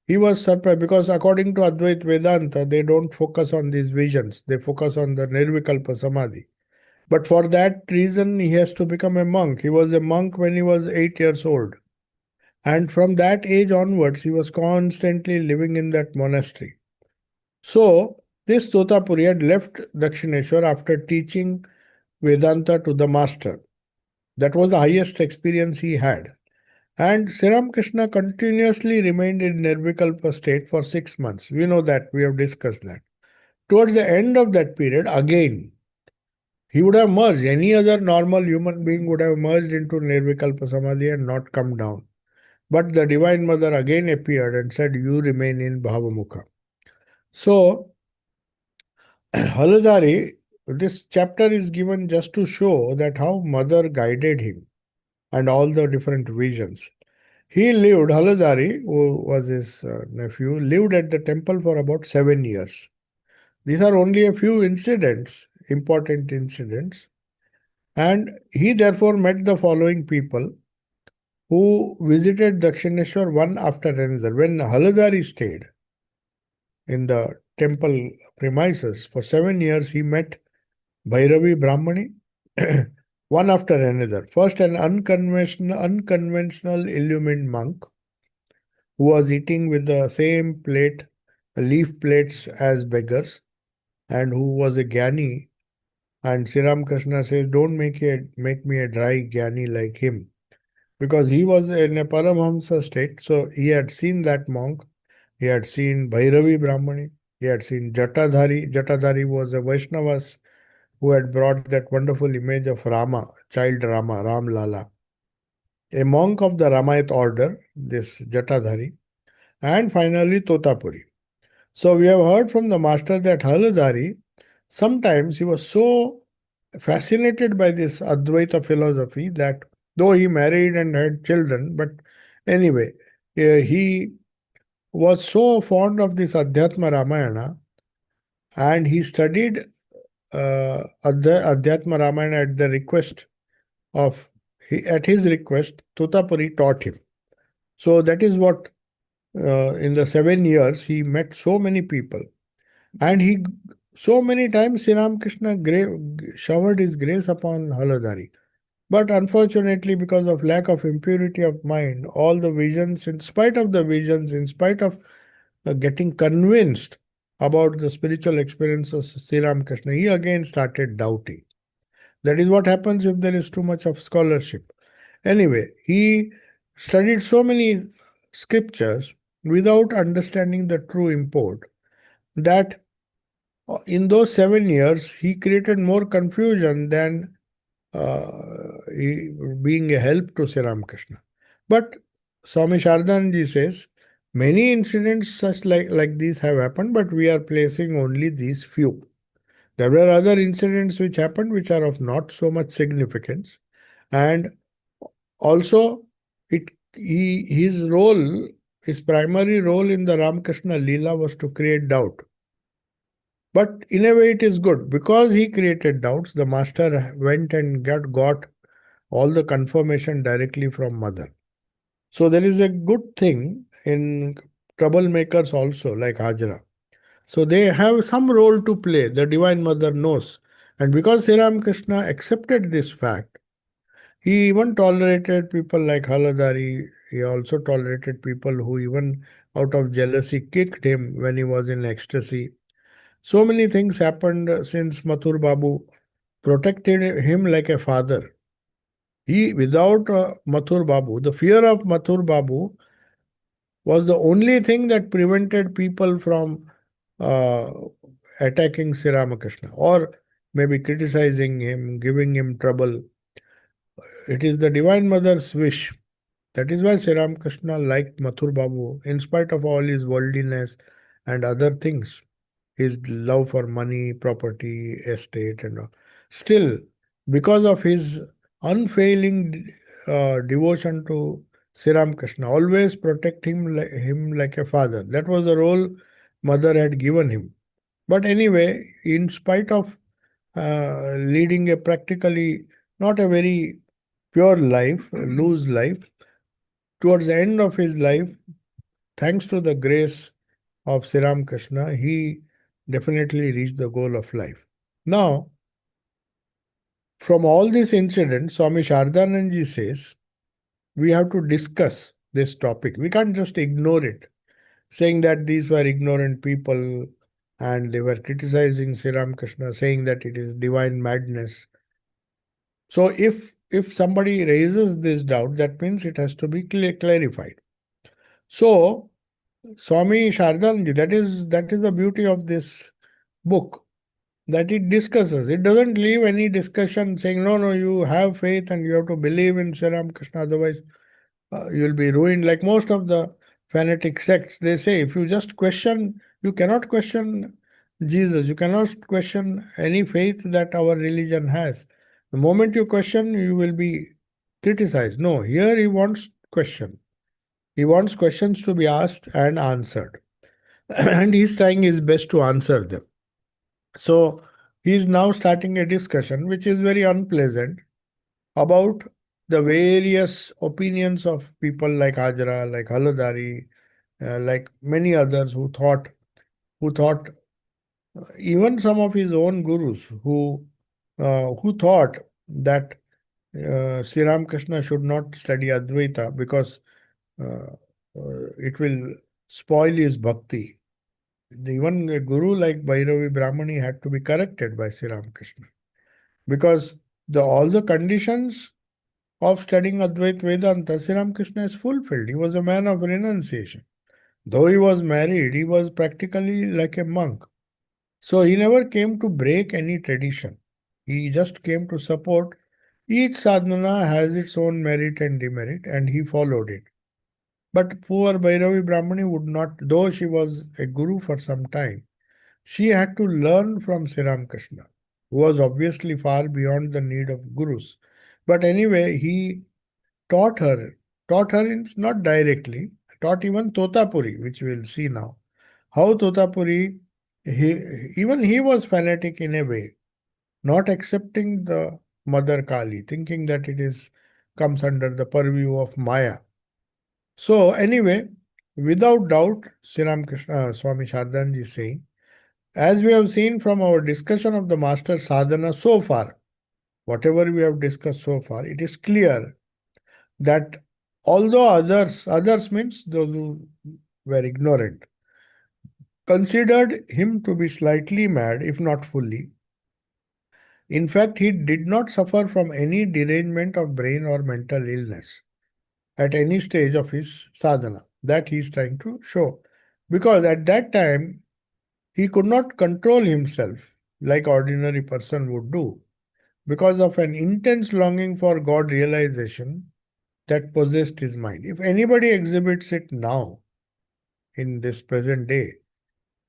He was surprised because according to Advait Vedanta, they don't focus on these visions. They focus on the Nirvikalpa Samadhi. But for that reason, he has to become a monk. He was a monk when he was 8 years old. And from that age onwards, he was constantly living in that monastery. So, this Totapuri had left Dakshineshwar after teaching Vedanta to the master. That was the highest experience he had. And Sri Ramakrishna continuously remained in Nirvikalpa state for 6 months. We know that, we have discussed that. Towards the end of that period, again, he would have merged. Any other normal human being would have merged into Nirvikalpa Samadhi and not come down. But the Divine Mother again appeared and said, you remain in Bhavamukha. So, Haladari, this chapter is given just to show that how Mother guided him and all the different visions. He lived, Haladari, who was his nephew, lived at the temple for about 7 years. These are only a few incidents, important incidents. And he therefore met the following people who visited Dakshineshwar one after another. When Haladari stayed in the temple premises for 7 years, he met Bhairavi Brahmani, one after another. First, an unconventional illumined monk who was eating with the same plate, leaf plates as beggars, and who was a Gyani. And Sri Krishna says, don't make me a dry Gyani like him. Because he was in a Paramhamsa state, so he had seen that monk, he had seen Bhairavi Brahmani, he had seen Jatadhari. Jatadhari was a Vaishnavas who had brought that wonderful image of Rama, child Rama, Ram Lala. A monk of the Ramayat order, this Jatadhari, and finally Totapuri. So we have heard from the master that Haladhari, sometimes he was so fascinated by this Advaita philosophy that though he married and had children, but anyway, he was so fond of this Adhyatma Ramayana and he studied Adhyatma Ramayana at the request of, at his request, Totapuri taught him. So that is what, in the 7 years, he met so many people. And he, so many times, Sri Ramakrishna showered his grace upon Haladhari. But unfortunately, because of lack of impurity of mind, all the visions, in spite of the visions, in spite of getting convinced about the spiritual experiences of Sri Ramakrishna, he again started doubting. That is what happens if there is too much of scholarship. Anyway, he studied so many scriptures without understanding the true import that in those 7 years he created more confusion than being a help to Sri Ramakrishna. But Swami Shardanji says, many incidents such like these have happened, but we are placing only these few. There were other incidents which happened which are of not so much significance. And also, his role, his primary role in the Ramakrishna Leela was to create doubt. But in a way, it is good because he created doubts. The master went and got all the confirmation directly from mother. So there is a good thing in troublemakers also, like Hajra. So they have some role to play. The Divine Mother knows. And because Sri Ramakrishna accepted this fact, he even tolerated people like Haladari. He also tolerated people who even out of jealousy kicked him when he was in ecstasy. So many things happened since Mathur Babu protected him like a father. Without Mathur Babu, the fear of Mathur Babu was the only thing that prevented people from uh, attacking Sri Ramakrishna or maybe criticizing him, giving him trouble. It is the Divine Mother's wish. That is why Sri Ramakrishna liked Mathur Babu in spite of all his worldliness and other things. His love for money, property, estate, and all. Still, because of his unfailing devotion to Sri Ramakrishna, always protect him like a father. That was the role mother had given him. But anyway, in spite of leading a practically not a very pure life, a loose life, towards the end of his life, thanks to the grace of Sri Ramakrishna, he definitely reached the goal of life. Now, from all these incidents, Swami Shardananji says, we have to discuss this topic. We can't just ignore it, saying that these were ignorant people and they were criticizing Sri Ramakrishna, saying that it is divine madness. So if somebody raises this doubt, that means it has to be clarified. So Swami Shardanji, that is the beauty of this book, that it discusses. It doesn't leave any discussion saying, no, no, you have faith and you have to believe in Sri Ramakrishna, otherwise you'll be ruined. Like most of the fanatic sects, they say if you just question, you cannot question Jesus, you cannot question any faith that our religion has. The moment you question, you will be criticized. No, here he wants question. He wants questions to be asked and answered. And he's trying his best to answer them. So he's now starting a discussion which is very unpleasant about the various opinions of people like Hajra, like Halodari, like many others who thought even some of his own gurus who who thought that Sri Ramakrishna should not study Advaita because it will spoil his bhakti. Even a guru like Bhairavi Brahmani had to be corrected by Sri Ramakrishna because all the conditions of studying Advaita Vedanta, Sri Ramakrishna has fulfilled. He was a man of renunciation. Though he was married, he was practically like a monk. So he never came to break any tradition. He just came to support. Each sadhana has its own merit and demerit, and he followed it. But poor Bhairavi Brahmani would not, though she was a guru for some time, she had to learn from Sri Ramakrishna, who was obviously far beyond the need of gurus. But anyway, he taught her in, not directly, taught even Totapuri, which we will see now. How Totapuri, even he was fanatic in a way, not accepting the Mother Kali, thinking that it is comes under the purview of Maya. So anyway, without doubt, Sri Ramakrishna Swami Shardanji is saying, as we have seen from our discussion of the master sadhana so far, whatever we have discussed so far, it is clear that although others means those who were ignorant, considered him to be slightly mad, if not fully. In fact, he did not suffer from any derangement of brain or mental illness at any stage of his sadhana. That he is trying to show. Because at that time, he could not control himself like ordinary person would do because of an intense longing for God realization that possessed his mind. If anybody exhibits it now, in this present day,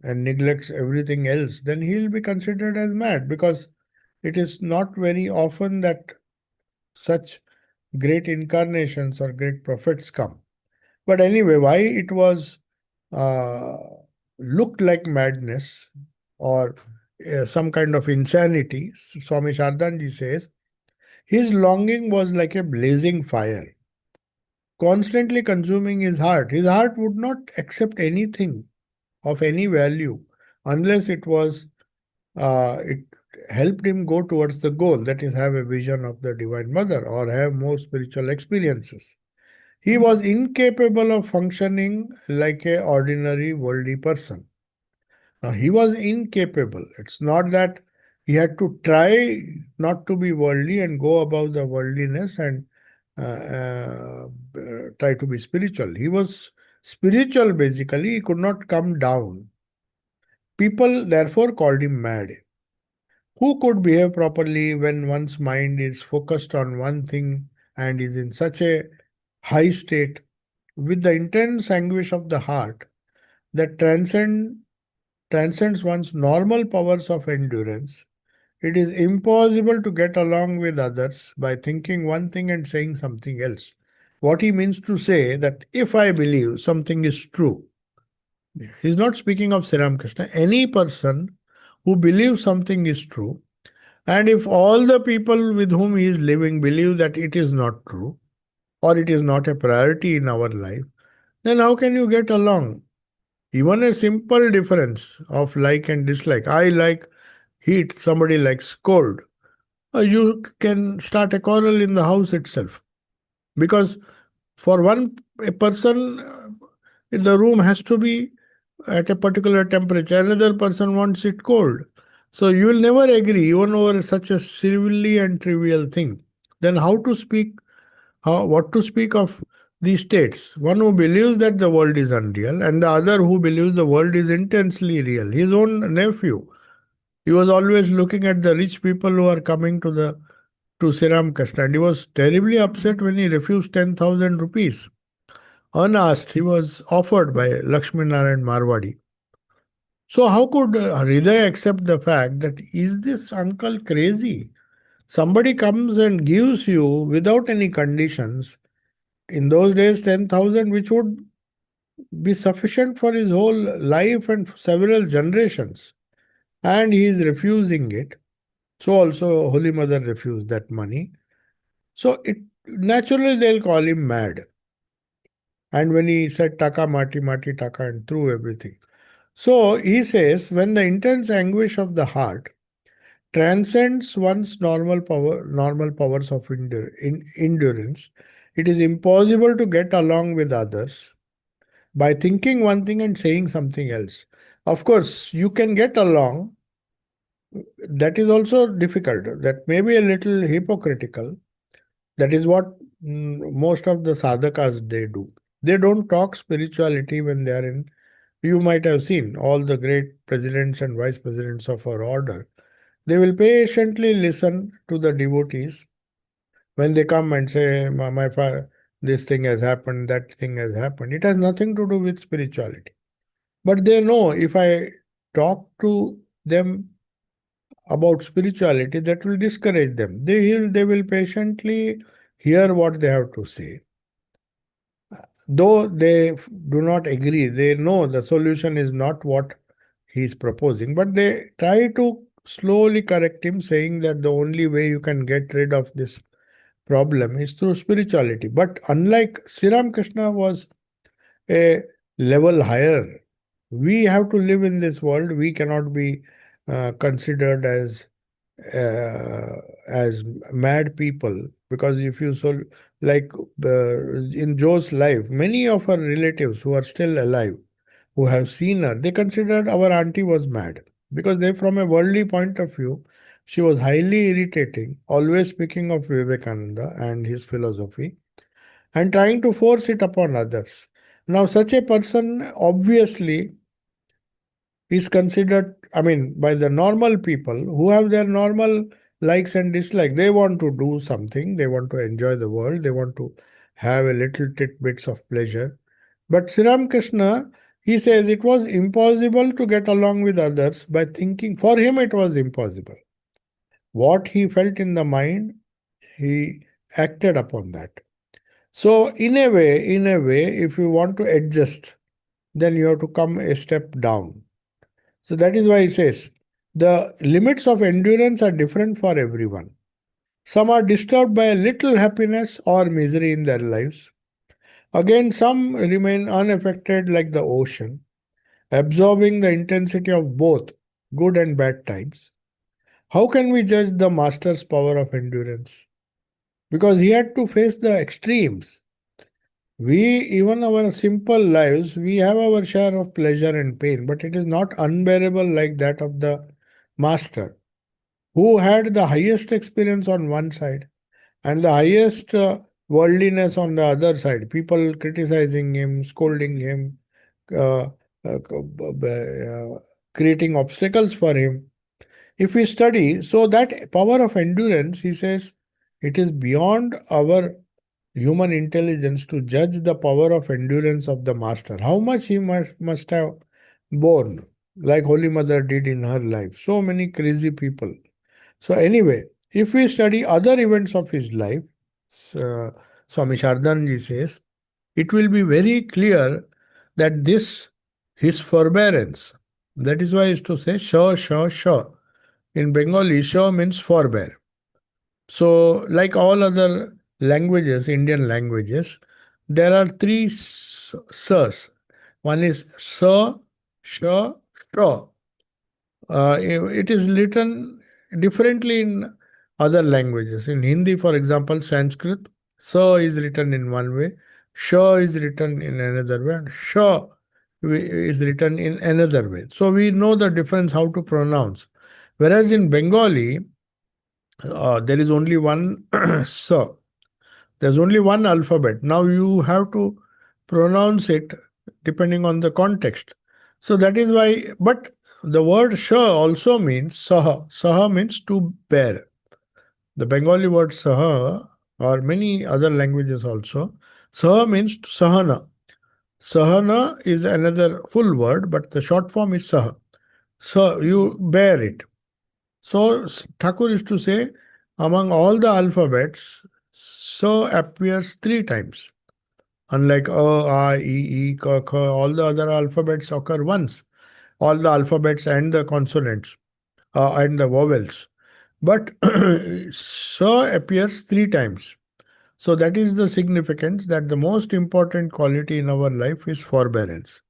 and neglects everything else, then he'll be considered as mad because it is not very often that such great incarnations or great prophets come. But anyway, why it was uh, looked like madness or some kind of insanity, Swami Shardanji says, his longing was like a blazing fire, constantly consuming his heart. His heart would not accept anything of any value unless it helped him go towards the goal, that is, have a vision of the Divine Mother or have more spiritual experiences. He was incapable of functioning like a ordinary worldly person. Now, he was incapable. It's not that he had to try not to be worldly and go above the worldliness and try to be spiritual. He was spiritual basically. He could not come down. People therefore called him mad. Who could behave properly when one's mind is focused on one thing and is in such a high state with the intense anguish of the heart that transcends one's normal powers of endurance? It is impossible to get along with others by thinking one thing and saying something else. What he means to say that if I believe something is true, he's not speaking of Sri Ramakrishna, any person who believes something is true, and if all the people with whom he is living believe that it is not true, or it is not a priority in our life, then how can you get along? Even a simple difference of like and dislike. I like heat, somebody likes cold. You can start a quarrel in the house itself. Because for one a person, the room has to be at a particular temperature, another person wants it cold. So you will never agree even over such a silly and trivial thing. Then what to speak of these states? One who believes that the world is unreal and the other who believes the world is intensely real. His own nephew, he was always looking at the rich people who are coming to Sri Ramakrishna, and he was terribly upset when he refused 10,000 rupees. Unasked, he was offered by Lakshmi Narayan Marwadi. So how could Hriday accept the fact that is this uncle crazy? Somebody comes and gives you without any conditions. In those days, 10,000, which would be sufficient for his whole life and several generations. And he is refusing it. So also Holy Mother refused that money. So it naturally they'll call him mad. And when he said taka mati mati taka and threw everything. So he says, when the intense anguish of the heart transcends one's normal powers of endurance. It is impossible to get along with others by thinking one thing and saying something else. Of course, you can get along. That is also difficult. That may be a little hypocritical. That is what most of the sadhakas they do. They don't talk spirituality when they are in. You might have seen all the great presidents and vice presidents of our order. They will patiently listen to the devotees when they come and say, this thing has happened, that thing has happened. It has nothing to do with spirituality. But they know if I talk to them about spirituality, that will discourage them. They will patiently hear what they have to say. Though they do not agree, they know the solution is not what he is proposing, but they try to slowly correct him, saying that the only way you can get rid of this problem is through spirituality. But unlike Sri Ramakrishna was a level higher, we have to live in this world. We cannot be considered as mad people, because if you so like in Joe's life, many of her relatives who are still alive, who have seen her, they considered our auntie was mad, because they, from a worldly point of view, she was highly irritating, always speaking of Vivekananda and his philosophy and trying to force it upon others. Now, such a person obviously is considered, I mean, by the normal people who have their normal likes and dislikes. They want to do something, they want to enjoy the world, they want to have a little tidbits of pleasure. But Sri Ramakrishna, he says it was impossible to get along with others by thinking. For him, it was impossible. What he felt in the mind, he acted upon that. So, in a way, if you want to adjust, then you have to come a step down. So that is why he says the limits of endurance are different for everyone. Some are disturbed by a little happiness or misery in their lives. Again, some remain unaffected like the ocean, absorbing the intensity of both good and bad times. How can we judge the master's power of endurance? Because he had to face the extremes. We, even our simple lives, we have our share of pleasure and pain, but it is not unbearable like that of the master, who had the highest experience on one side and the highest worldliness on the other side. People criticizing him, scolding him, uh, creating obstacles for him. If we study, so that power of endurance, he says, it is beyond our human intelligence to judge the power of endurance of the master. How much he must have borne, like Holy Mother did in her life. So many crazy people. So, anyway, if we study other events of his life, uh, Swami Shardanji says, it will be very clear that this, his forbearance, that is why he is to say, sure, sure, sure. In Bengali, sure means forbear. So, like all other languages, Indian languages, there are three s's. One is sa, sha, stra. It is written differently in other languages. In Hindi, for example, Sanskrit, sa is written in one way, sha is written in another way, and sha is written in another way. So we know the difference how to pronounce. Whereas in Bengali, there is only one sa. There's only one alphabet. Now you have to pronounce it depending on the context. So that is why, but the word sha also means saha. Saha means to bear. The Bengali word saha, or many other languages also, saha means sahana. Sahana is another full word, but the short form is saha. So you bear it. So Thakur is to say, among all the alphabets, so appears three times. Unlike A, I, E, K, K, all the other alphabets occur once. All the alphabets and the consonants and the vowels. But so appears three times. So that is the significance that the most important quality in our life is forbearance.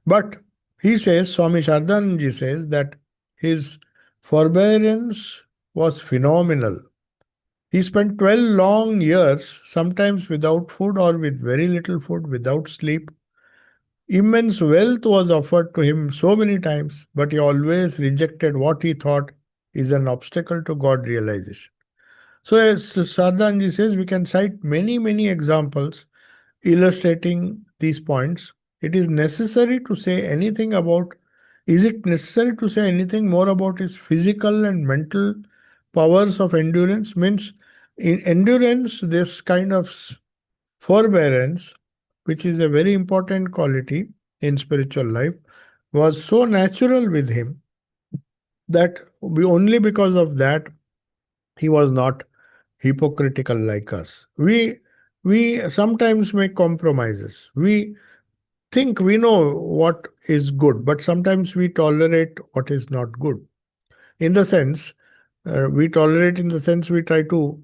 But he says, Swami Shardanji says that his forbearance was phenomenal. He spent 12 long years, sometimes without food or with very little food, without sleep. Immense wealth was offered to him so many times, but he always rejected what he thought is an obstacle to God realization. So, as Sardanji says, we can cite many, many examples illustrating these points. It is necessary to say anything about, is it necessary to say anything more about his physical and mental powers of endurance? Means, in endurance, this kind of forbearance, which is a very important quality in spiritual life, was so natural with him that only because of that he was not hypocritical like us. We sometimes make compromises. We think we know what is good, but sometimes we tolerate what is not good. In the sense, we tolerate in the sense we try to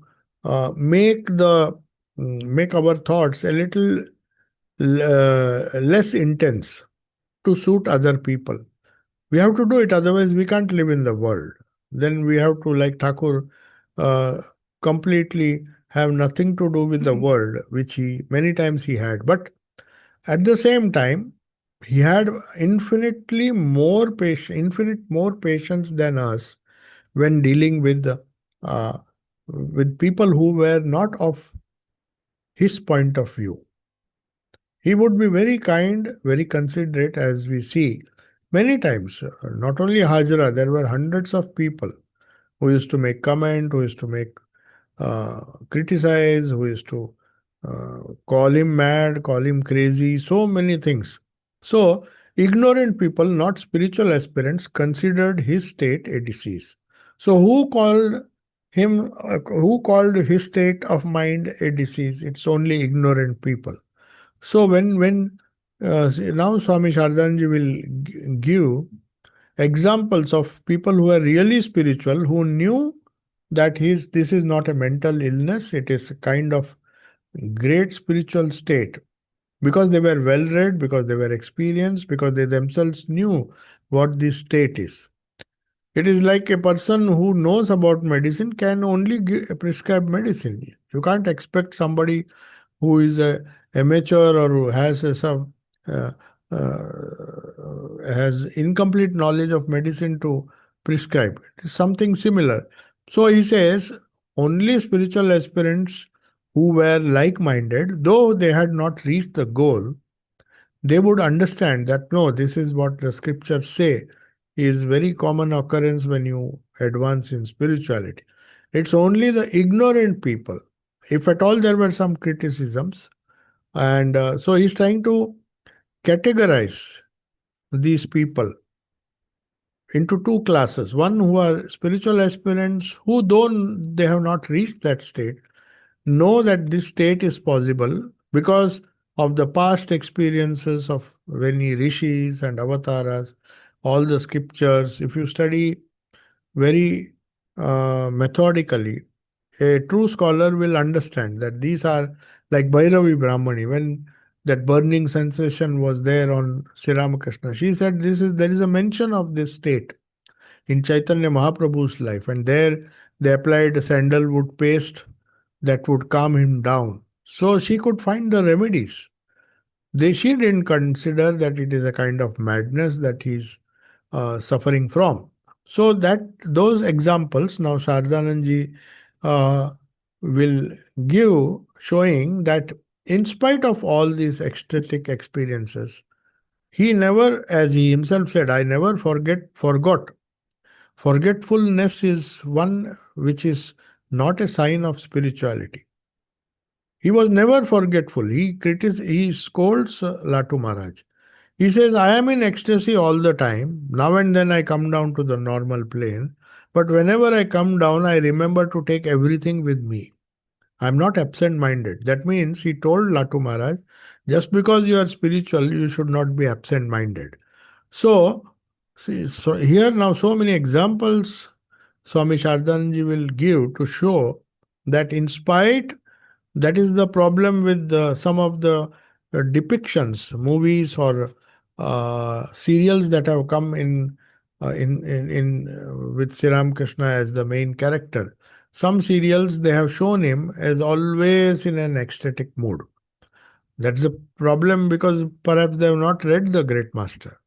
make our thoughts a little less intense to suit other people. We have to do it, otherwise we can't live in the world. Then we have to, like Thakur, uh, completely have nothing to do with the world, which he many times he had. But at the same time, he had infinite more patience than us when dealing uh, with people who were not of his point of view. He would be very kind, very considerate, as we see many times. Not only Hajra, there were hundreds of people who used to make comment, who used to make criticize, who used to call him mad, call him crazy, so many things. So, ignorant people, not spiritual aspirants, considered his state a disease. So, who called his state of mind a disease? It's only ignorant people. So, now Swami Shardanji will give examples of people who are really spiritual, who knew that this is not a mental illness, it is a kind of great spiritual state, because they were well read, because they were experienced, because they themselves knew what this state is. It is like a person who knows about medicine can only prescribe medicine. You can't expect somebody who is a amateur or who has uh, has incomplete knowledge of medicine to prescribe. It is something similar. So he says only spiritual aspirants who were like-minded, though they had not reached the goal, they would understand that no, this is what the scriptures say is very common occurrence when you advance in spirituality. It's only the ignorant people. If at all there were some criticisms, and so he's trying to categorize these people into two classes. One who are spiritual aspirants who, though they have not reached that state, know that this state is possible because of the past experiences of many rishis and avatars, all the scriptures. If you study very methodically, a true scholar will understand that these are like Bhairavi Brahmani. When that burning sensation was there on Sri Ramakrishna, she said there is a mention of this state in Chaitanya Mahaprabhu's life, and there they applied sandalwood paste that would calm him down. So she could find the remedies. She didn't consider that it is a kind of madness that he's suffering from. So that those examples now Sardananji uh, will give, showing that in spite of all these ecstatic experiences, he never, as he himself said, I never forgot. Forgetfulness is one which is not a sign of spirituality. He was never forgetful. He scolds Latu Maharaj. He says, I am in ecstasy all the time. Now and then I come down to the normal plane. But whenever I come down, I remember to take everything with me. I'm not absent minded. That means he told Latu Maharaj, just because you are spiritual, you should not be absent minded. So, so here now so many examples Swami Shardanji will give to show that in spite, that is the problem with some of the depictions, movies or serials that have come in with Sri Ramakrishna as the main character. Some serials they have shown him as always in an ecstatic mood. That's the problem because perhaps they have not read the great master.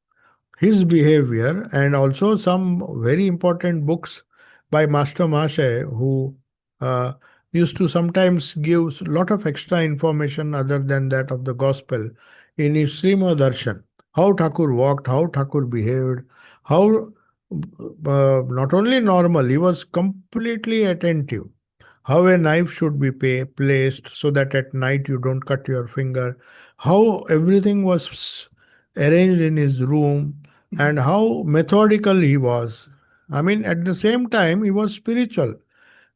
His behavior and also some very important books by Master Mashay who uh, used to sometimes give a lot of extra information other than that of the gospel in his Srimad Darshan. How Thakur walked, how Thakur behaved, how not only normal, he was completely attentive. How a knife should be placed so that at night you don't cut your finger, how everything was arranged in his room, and how methodical he was. I mean, at the same time, he was spiritual.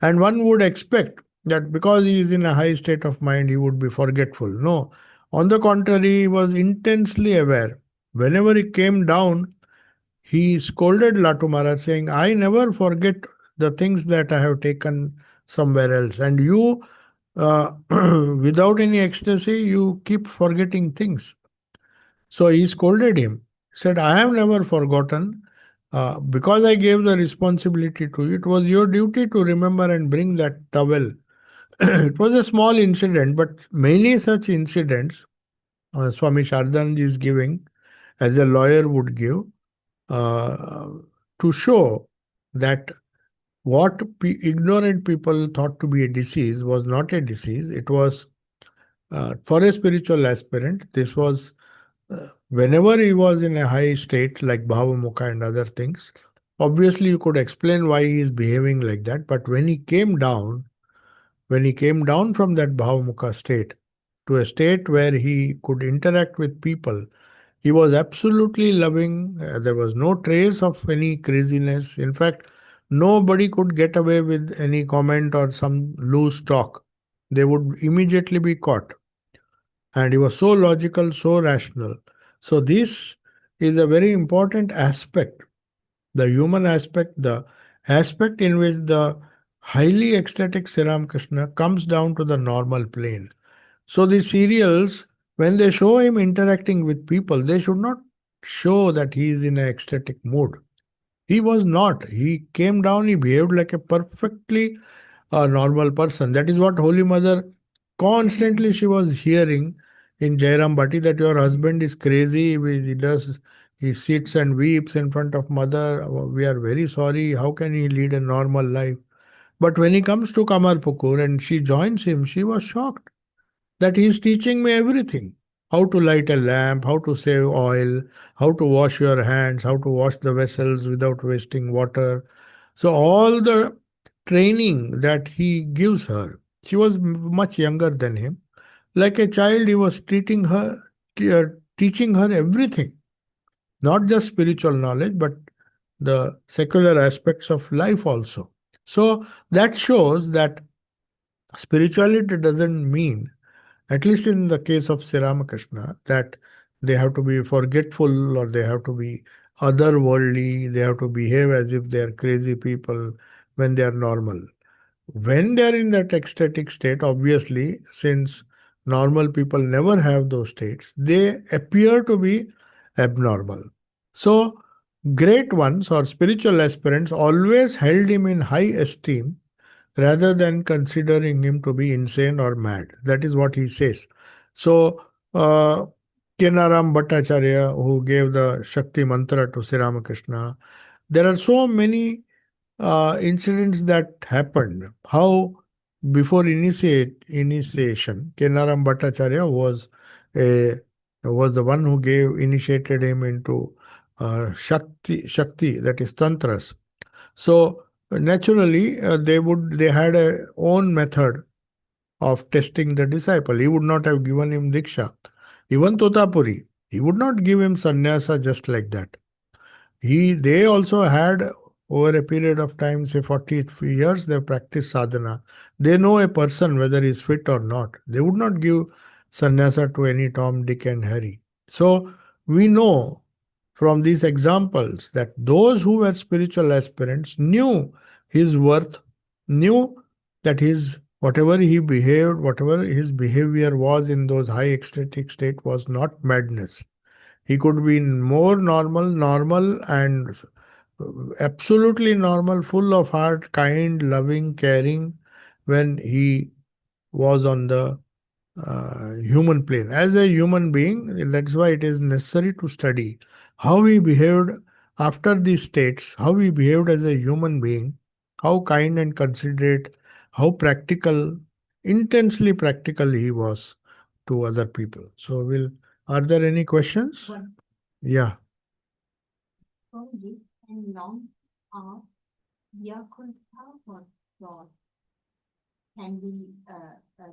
And one would expect that because he is in a high state of mind, he would be forgetful. No, on the contrary, he was intensely aware. Whenever he came down, he scolded Latu Maharaj, saying, I never forget the things that I have taken somewhere else. And you, without any ecstasy, you keep forgetting things. So he scolded him, said, I have never forgotten. Because I gave the responsibility to you, it was your duty to remember and bring that towel. It was a small incident, but many such incidents Swami Shardanand is giving as a lawyer would give uh, to show that what ignorant people thought to be a disease was not a disease. It was for a spiritual aspirant. This was whenever he was in a high state like Bhavamukha and other things. Obviously, you could explain why he is behaving like that. But when he came down from that Bhavamukha state to a state where he could interact with people, he was absolutely loving. There was no trace of any craziness. In fact, nobody could get away with any comment or some loose talk. They would immediately be caught. And he was so logical, so rational. So, this is a very important aspect, the human aspect, the aspect in which the highly ecstatic Sri Krishna comes down to the normal plane. So the serials, when they show him interacting with people, they should not show that he is in an ecstatic mood. He was not. He came down, he behaved like a perfectly normal person. That is what Holy Mother constantly she was hearing in Jairam Bhatti that your husband is crazy. He sits and weeps in front of mother. We are very sorry. How can he lead a normal life? But when he comes to Kamarpukur and she joins him, she was shocked that he is teaching me everything. How to light a lamp, how to save oil, how to wash your hands, how to wash the vessels without wasting water. So all the training that he gives her, she was much younger than him. Like a child, he was teaching her everything, not just spiritual knowledge, but the secular aspects of life also. So that shows that spirituality doesn't mean, at least in the case of Sri Ramakrishna, that they have to be forgetful or they have to be otherworldly, they have to behave as if they are crazy people when they are normal. When they are in that ecstatic state, obviously, since normal people never have those states, they appear to be abnormal. So, great ones or spiritual aspirants always held him in high esteem rather than considering him to be insane or mad. That is what he says. So, Kenaram Bhattacharya, who gave the Shakti mantra to Sri Ramakrishna, there are so many incidents that happened. How before initiation, Kenaram Bhattacharya a was the one who initiated him into Shakti, that is tantras. So naturally, they had a own method of testing the disciple. He would not have given him diksha. Even Totapuri, he would not give him sannyasa just like that. They also had over a period of time, say 40 years, they practiced sadhana. They know a person whether he is fit or not. They would not give sannyasa to any Tom, Dick, and Harry. So we know from these examples that those who were spiritual aspirants knew his worth, knew that his whatever he behaved, whatever his behavior was in those high ecstatic state was not madness. He could be more normal and absolutely normal, full of heart, kind, loving, caring when he was on the human plane. As a human being, that's why it is necessary to study how he behaved after these states, how he behaved as a human being, how kind and considerate, how practical, intensely practical he was to other people. So, are there any questions? Yeah. And long Yakulta or God can be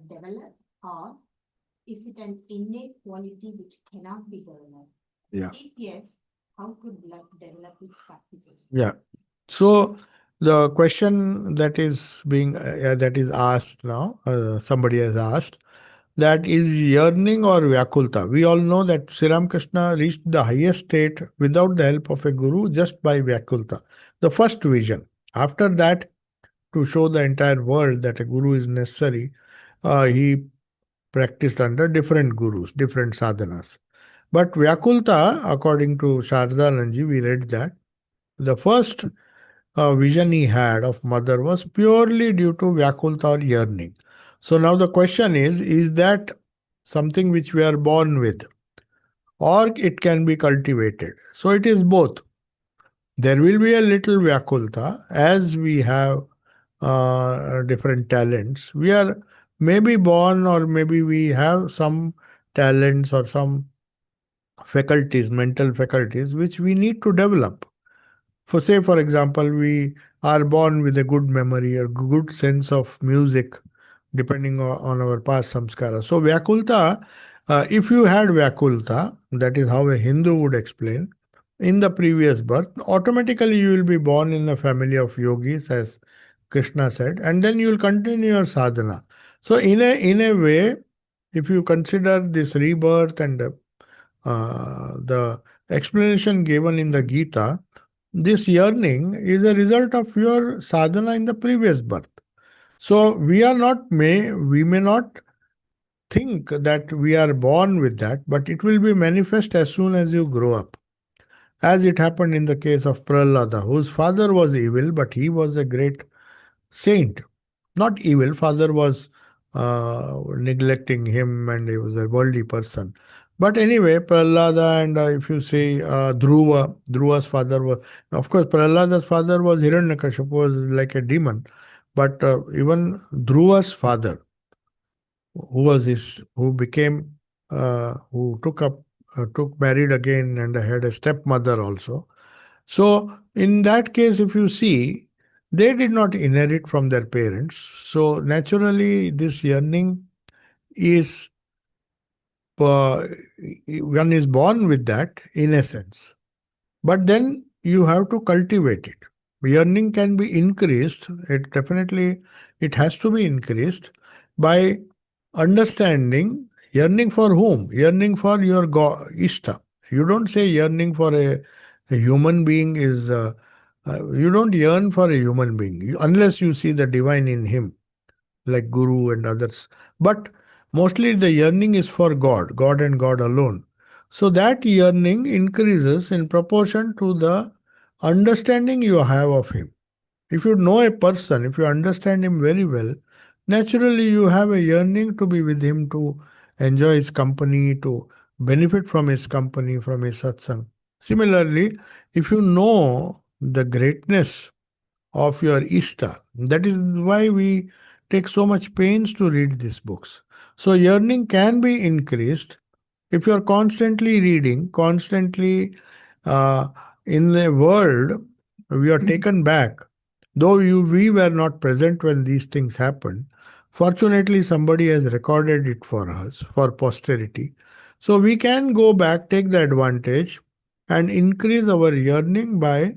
developed, or is it an innate quality which cannot be developed? Yeah. If yes, how could love develop it practically? Yeah. So the question that is being that is asked now, somebody has asked, that is yearning or Vyakulta. We all know that Sri Ramakrishna reached the highest state without the help of a guru, just by Vyakulta, the first vision. After that, to show the entire world that a guru is necessary, he practiced under different gurus, different sadhanas. But Vyakulta, according to Shardananji, we read that the first vision he had of mother was purely due to Vyakulta or yearning. So now the question is that something which we are born with, or it can be cultivated? So it is both. There will be a little Vyakulta as we have different talents. We are maybe born, or maybe we have some talents or some faculties, mental faculties, which we need to develop. For example, we are born with a good memory or good sense of music, depending on our past samskara. So Vyakulta, if you had Vyakulta, that is how a Hindu would explain, in the previous birth, automatically you will be born in a family of yogis, as Krishna said, and then you will continue your sadhana. So in a way, if you consider this rebirth and the explanation given in the Gita, this yearning is a result of your sadhana in the previous birth. So we may not think that we are born with that, but it will be manifest as soon as you grow up. As it happened in the case of Prahlada, whose father was evil, but he was a great saint. Not evil, father was neglecting him and he was a worldly person. But anyway, Prahlada, and if you say Dhruva's father was, of course, Prahlada's father was Hiranyakashipu, was like a demon. But even Dhruva's father, who became, who took married again and had a stepmother also. So in that case, if you see, they did not inherit from their parents. So naturally, this yearning is, uh, one is born with that in a sense. But then you have to cultivate it. Yearning can be increased. It has to be increased by understanding yearning for whom? Yearning for your Ishta. You don't say yearning for a human being is, you don't yearn for a human being unless you see the divine in him, like Guru and others. But mostly the yearning is for God, God and God alone. So that yearning increases in proportion to the understanding you have of him. If you know a person, if you understand him very well, naturally you have a yearning to be with him, to enjoy his company, to benefit from his company, from his satsang. Similarly, if you know the greatness of your Ishta, that is why we take so much pains to read these books. So, yearning can be increased if you are constantly reading, constantly uh, in the world, we are taken back. Though we were not present when these things happened, fortunately somebody has recorded it for us, for posterity. So we can go back, take the advantage, and increase our yearning by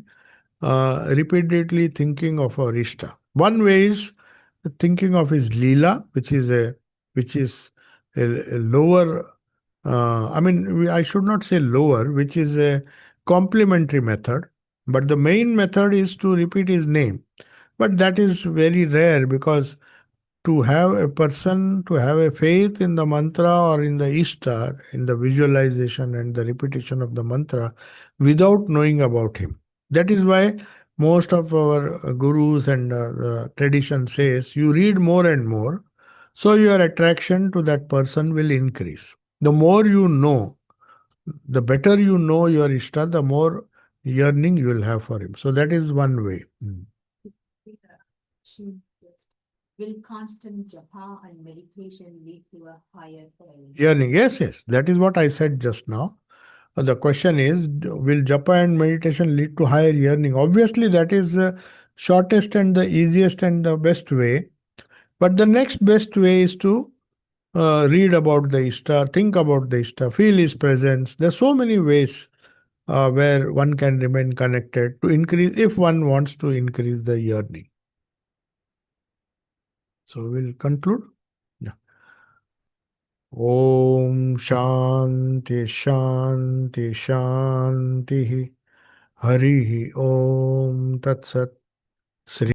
repeatedly thinking of our Ishta. One way is thinking of his Leela, which is a lower, I should not say lower, which is a complementary method. But the main method is to repeat his name. But that is very rare, because to have a person to have a faith in the mantra or in the Ishta, in the visualization and the repetition of the mantra without knowing about him. That is why most of our gurus and tradition says you read more and more, so your attraction to that person will increase. The more you know, the better you know your Ishta, the more yearning you will have for him. So that is one way. Will constant japa and meditation lead to a higher yearning? Yes, yes. That is what I said just now. The question is, will japa and meditation lead to higher yearning? Obviously, that is the shortest and the easiest and the best way. But the next best way is to read about the Ishta, think about the Ishta, feel his presence. There are so many ways where one can remain connected to increase, if one wants to increase the yearning. So we'll conclude. Yeah. Om Shanti Shanti Shanti Harihi Om Tat Sat. Sri